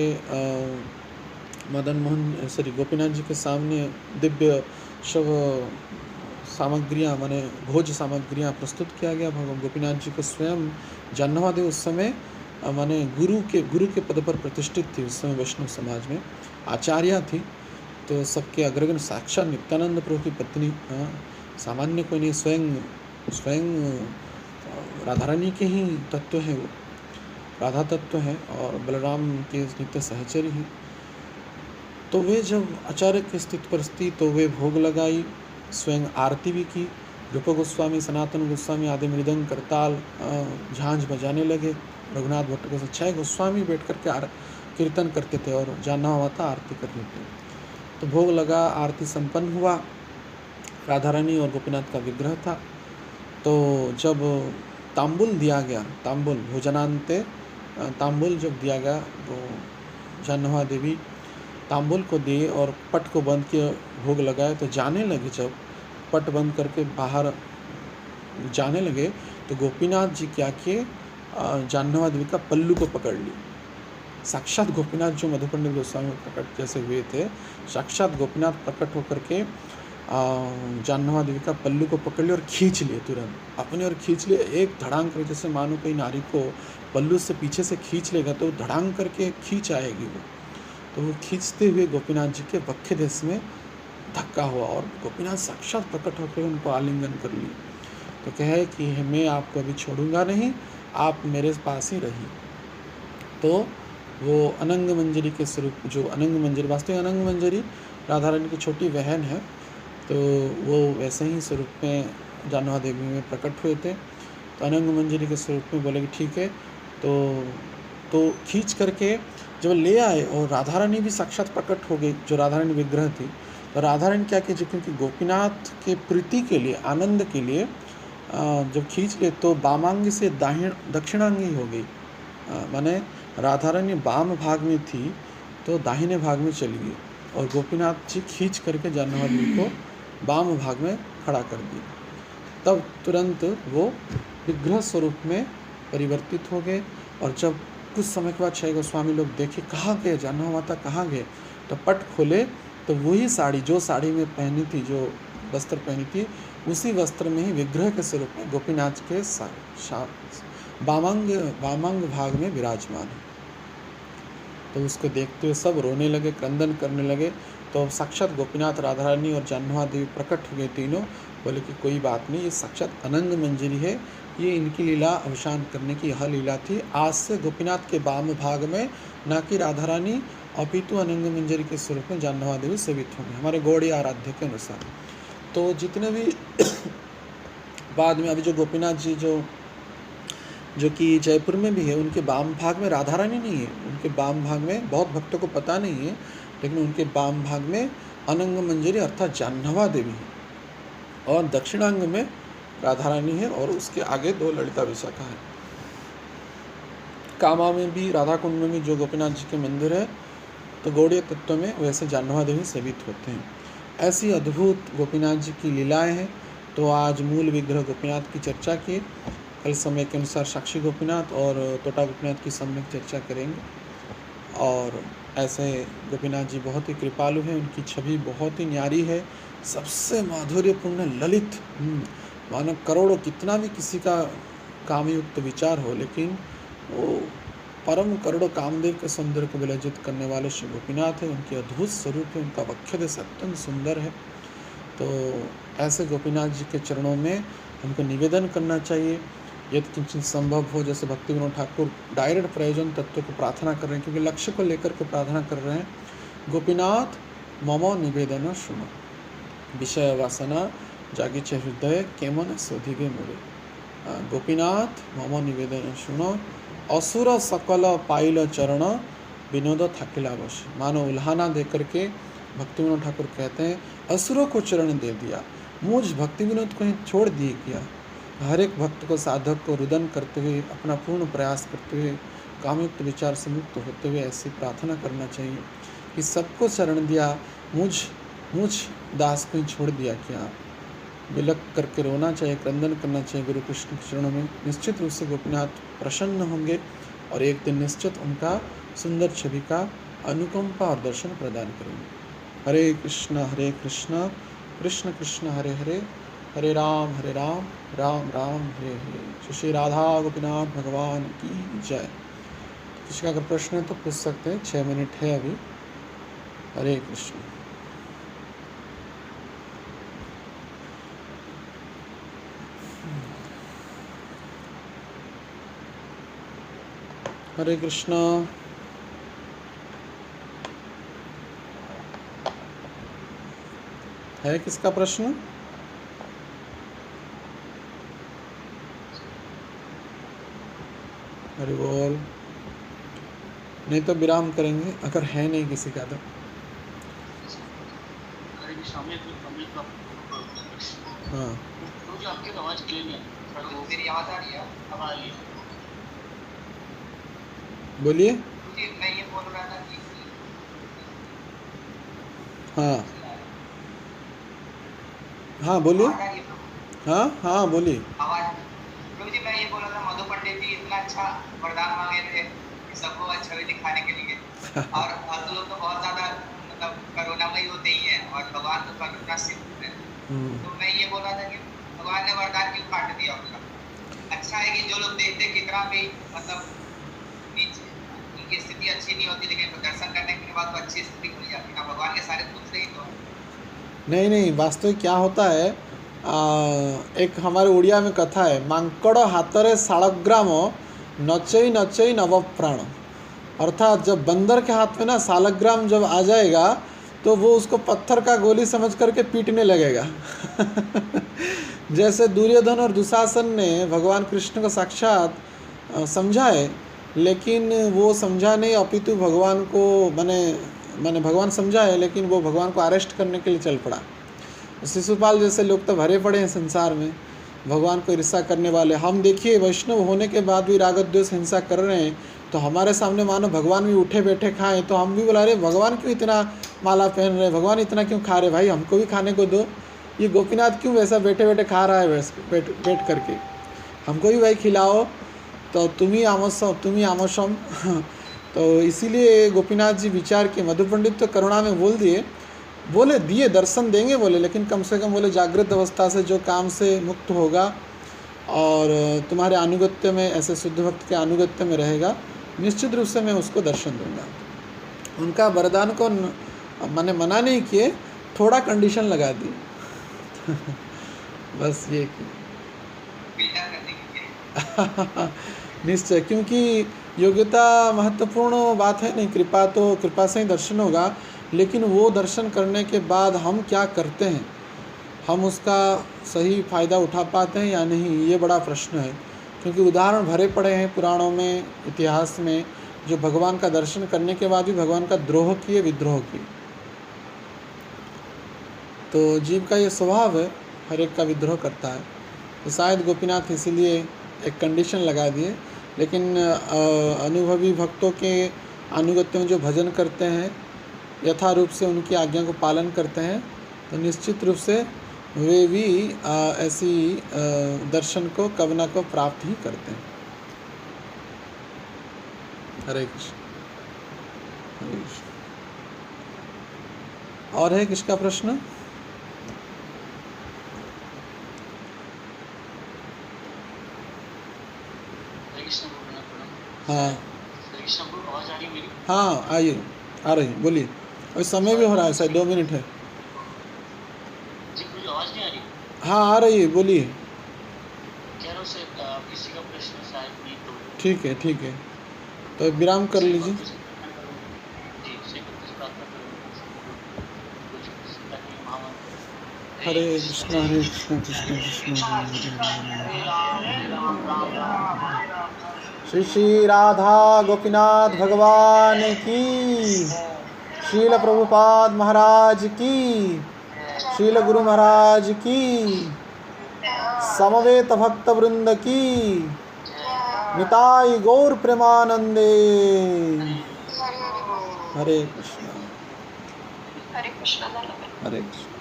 गोपीनाथ जी के सामने दिव्य शव सामग्रियाँ माने भोज सामग्रियाँ प्रस्तुत किया गया। भगवान गोपीनाथ जी को स्वयं जाह्नवा देवी उस समय माने गुरु के पद पर प्रतिष्ठित थी, उस समय वैष्णव समाज में आचार्य थी। तो सबके अग्रगण्य साक्षात नित्यानंद प्रभु की पत्नी, सामान्य कोई नहीं, स्वयं राधा रानी के ही तत्व हैं, वो राधा तत्व हैं और बलराम के नित्य सहचरी हैं। तो वे जब आचार्य की स्थिति पर स्थित, तो वे भोग लगाई, स्वयं आरती भी की। रूप गोस्वामी, सनातन गोस्वामी आदि मृदंग करताल झांझ बजाने लगे। रघुनाथ भट्ट के 6 गोस्वामी बैठ करके कीर्तन करते थे और जाह्नवा माता आरती कर रही थी। तो भोग लगा, आरती संपन्न हुआ, राधा रानी और गोपीनाथ का विग्रह था। तो जब तांबुल दिया गया, भोजनांते तांबुल जब दिया गया, तो जाह्नवा देवी तांबुल को दिए और पट को बंद किया, भोग लगाए। तो जाने लगे, जब पट बंद करके बाहर जाने लगे तो गोपीनाथ जी क्या किए, जाह्नवा देवी का पल्लू को पकड़ ली। साक्षात गोपीनाथ जो मधुपंडित गोस्वामी प्रकट जैसे हुए थे, साक्षात गोपीनाथ प्रकट होकर के जाह्नवा देवी का पल्लू को पकड़ लिया और खींच लिए, तुरंत अपने और खींच लिए। एक धड़ांग कर, जैसे मानो कोई नारी को पल्लू से पीछे से खींच लेगा तो धड़ांग करके खींच आएगी वो। तो वो खींचते हुए गोपीनाथ जी के वक्ष देश में धक्का हुआ और गोपीनाथ साक्षात प्रकट होकर उनको आलिंगन कर लिए। तो कहे कि मैं आपको अभी छोड़ूंगा नहीं, आप मेरे पास ही रही। तो वो अनंग मंजरी के स्वरूप, जो अनंग मंजरी वास्तविक अनंग मंजरी राधा रानी की छोटी बहन है, तो वो वैसे ही स्वरूप में जाह्नवा देवी में प्रकट हुए थे। तो अनंग मंजरी के स्वरूप में बोले कि ठीक है। तो खींच करके जब ले आए और राधा रानी भी साक्षात प्रकट हो गई, जो राधा रानी विग्रह थी। तो राधा रानी क्या की, क्योंकि गोपीनाथ के प्रीति के लिए, आनंद के लिए जब खींच ले तो वामांग से दक्षिणांगी हो गई। माने राधा रानी वाम भाग में थी तो दाहिने भाग में चली गई और गोपीनाथ जी खींच करके जाह्नवा देवी को वाम भाग में खड़ा कर दिए। तब तुरंत वो विग्रह स्वरूप में परिवर्तित हो गए। और जब कुछ समय के बाद छह गोस्वामी लोग देखे कहाँ गए, जाह्नवा माता कहाँ गए, तो पट खोले तो वही साड़ी, जो साड़ी में पहनी थी, जो वस्त्र पहनी थी, उसी वस्त्र में ही विग्रह के स्वरूप में गोपीनाथ के वामांग भाग में विराजमान है। तो उसको देखते हुए सब रोने लगे, क्रंदन करने लगे। तो साक्षात गोपीनाथ, राधा रानी और जाह्नवा देवी प्रकट हो गए तीनों। बोले कि कोई बात नहीं, ये साक्षात अनंग मंजरी है, ये इनकी लीला अवसान करने की यह लीला थी। आज से गोपीनाथ के वाम भाग में न कि राधा रानी अपितु अनंग मंजरी के स्वरूप में जाह्नवा देवी सेवित होंगे, हमारे गौड़ी आराध्य के अनुसार। तो जितने भी बाद में अभी जो गोपीनाथ जी जो कि जयपुर में भी है, उनके वाम भाग में राधा रानी नहीं है, उनके वाम भाग में, बहुत भक्तों को पता नहीं है, लेकिन उनके वाम भाग में अनंग मंजरी अर्थात जाह्नवा देवी है और दक्षिणांग में राधा रानी है और उसके आगे दो ललिता विशाखा है। कामा में भी, राधा कुंड में भी जो गोपीनाथ जी के मंदिर है, तो गौड़ीय तत्व में वैसे जाह्नवा देवी सेवित होते हैं। ऐसी अद्भुत गोपीनाथ जी की लीलाएं हैं। तो आज मूल विग्रह गोपीनाथ की चर्चा की, कल समय के अनुसार साक्षी गोपीनाथ और तोटा गोपीनाथ की सम्यक चर्चा करेंगे। और ऐसे गोपीनाथ जी बहुत ही कृपालु हैं, उनकी छवि बहुत ही न्यारी है, सबसे माधुर्यपूर्ण ललित, मानो करोड़ों कितना भी किसी का कामयुक्त विचार हो, लेकिन वो परम करोड़ों कामदेव के सौंदर्य को विलजित करने वाले श्री गोपीनाथ है। उनकी अद्भुत स्वरूप है, उनका वक्षदेश अत्यंत सुंदर है। तो ऐसे गोपीनाथ जी के चरणों में हमको निवेदन करना चाहिए, यदि किंचित संभव हो। जैसे भक्ति विनोद ठाकुर डायरेक्ट प्रयोजन तत्व को प्रार्थना कर रहे हैं, क्योंकि लक्ष्य को लेकर के प्रार्थना कर रहे हैं। गोपीनाथ मम निवेदन सुनो, विषय वासना जागीचे हृदय केमन शोधिगे मोरे। गोपीनाथ मम निवेदन सुनो, असुर सकल पाइल चरण विनोद थाकिला बस। मानो उल्हाना दे करके भक्ति विनोद ठाकुर कहते हैं, असुरों को चरण दे दिया, मुझ भक्ति विनोद को ही छोड़ दिए किया। हर एक भक्त को, साधक को रुदन करते हुए, अपना पूर्ण प्रयास करते हुए, कामयुक्त विचार से मुक्त होते हुए ऐसी प्रार्थना करना चाहिए कि सबको शरण दिया, मुझ दास को ही छोड़ दिया क्या। विलक करके रोना चाहिए, क्रंदन करना चाहिए गुरु कृष्ण के चरणों में। निश्चित रूप से गोपीनाथ प्रसन्न होंगे और एक दिन निश्चित उनका सुंदर छवि का अनुकंपा और दर्शन प्रदान करेंगे। हरे कृष्ण कृष्ण कृष्ण हरे हरे, हरे राम राम राम हरे हरे। श्री राधा गोपीनाथ भगवान की जय। किसी का अगर प्रश्न है तो पूछ सकते हैं, 6 मिनट है अभी। हरे कृष्ण। हरे कृष्णा। है किसका प्रश्न? हरि बोल। नहीं तो विराम करेंगे, अगर है नहीं किसी का तो। हाँ, बोलिए। मैं ये बोल रहा था कि हाँ हाँ बोलिए। आवाज आ रही है प्रभु? हाँ हाँ बोलिए। आवाज। प्रभु जी मैं ये बोल रहा था, मधु पंडित जी इतना अच्छा वरदान मांगे थे कि सबको छवि दिखाने के लिए, और फालतू लोग तो बहुत ज्यादा मतलब करुणामयी होते ही हैं और भगवान तो करुणा सिंधु है। तो मैं ये बोल रहा था कि भगवान ने वरदान क्यों काट दिया उनका? अच्छा है कि जो लोग देखते कितना भी मतलब नीचे उनकी स्थिति अच्छी नहीं होती, लेकिन दर्शन करने के बाद तो अच्छी स्थिति खुल जाती है ना। भगवान के सारे पुत्र ही तो। नहीं नहीं, वास्तविक क्या होता है, एक हमारे उड़िया में कथा है, मांकड़ हाथरे सालग्राम नचई नचई नवप्राण। अर्थात जब बंदर के हाथ में ना सालग्राम जब आ जाएगा तो वो उसको पत्थर का गोली समझ करके पीटने लगेगा। जैसे दुर्योधन और दुशासन ने भगवान कृष्ण को साक्षात समझा है, लेकिन वो समझा नहीं, अपितु भगवान को मैंने भगवान समझा है लेकिन वो भगवान को अरेस्ट करने के लिए चल पड़ा। शिशुपाल जैसे लोग तो भरे पड़े हैं संसार में, भगवान को ईर्ष्या करने वाले। हम देखिए वैष्णव होने के बाद भी राग द्वेष हिंसा कर रहे हैं, तो हमारे सामने मानो भगवान भी उठे बैठे खाएं तो हम भी बुला रहे भगवान क्यों इतना माला पहन रहे, भगवान इतना क्यों खा रहे, भाई हमको भी खाने को दो। ये गोपीनाथ क्यों वैसा बैठे बैठे खा रहा है बैठ करके, हमको भी भाई खिलाओ। तो तुम ही आमसम। तो इसीलिए गोपीनाथ जी विचार के, मधु पंडित तो करुणा में बोले दिए दर्शन देंगे बोले, लेकिन कम से कम बोले जागृत अवस्था से जो काम से मुक्त होगा और तुम्हारे अनुगत्य में, ऐसे शुद्ध भक्त के अनुगत्य में रहेगा, निश्चित रूप से मैं उसको दर्शन दूंगा। उनका वरदान को मैंने मना नहीं किए, थोड़ा कंडीशन लगा दी। बस ये निश्चय, क्योंकि योग्यता महत्वपूर्ण बात है नहीं, कृपा से ही दर्शन होगा, लेकिन वो दर्शन करने के बाद हम क्या करते हैं, हम उसका सही फ़ायदा उठा पाते हैं या नहीं, ये बड़ा प्रश्न है। क्योंकि उदाहरण भरे पड़े हैं पुराणों में, इतिहास में, जो भगवान का दर्शन करने के बाद भी भगवान का द्रोह किए, विद्रोह किए। तो जीव का ये स्वभाव है, हर एक का विद्रोह करता है। तो शायद गोपीनाथ इसीलिए एक कंडीशन लगा दिए, लेकिन अनुभवी भक्तों के अनुगत्य में जो भजन करते हैं, यथा रूप से उनकी आज्ञा को पालन करते हैं, तो निश्चित रूप से वे भी ऐसी दर्शन को कवना को प्राप्त ही करते हैं। हरे कृष्ण। हरे कृष्ण। और है किसका प्रश्न? हाँ हाँ आइए, आ रही, बोलिए। अभी समय भी हो रहा है, शायद 2 मिनट है। जी मुझे आवाज नहीं आ रही? हाँ आ रही है, बोलिए। कह रहा हूँ सर, किसी का प्रश्न शायद नहीं तो ठीक है, तो विराम कर लीजिए। हरे कृष्ण कृष्ण कृष्ण श्री श्री राधा गोपीनाथ भगवान की, श्रील प्रभुपाद महाराज की, श्रील गुरु महाराज की, समवेत भक्त वृंद की, निताई गौर प्रेमानंदे। हरे कृष्ण। हरे कृष्ण। हरे कृष्ण।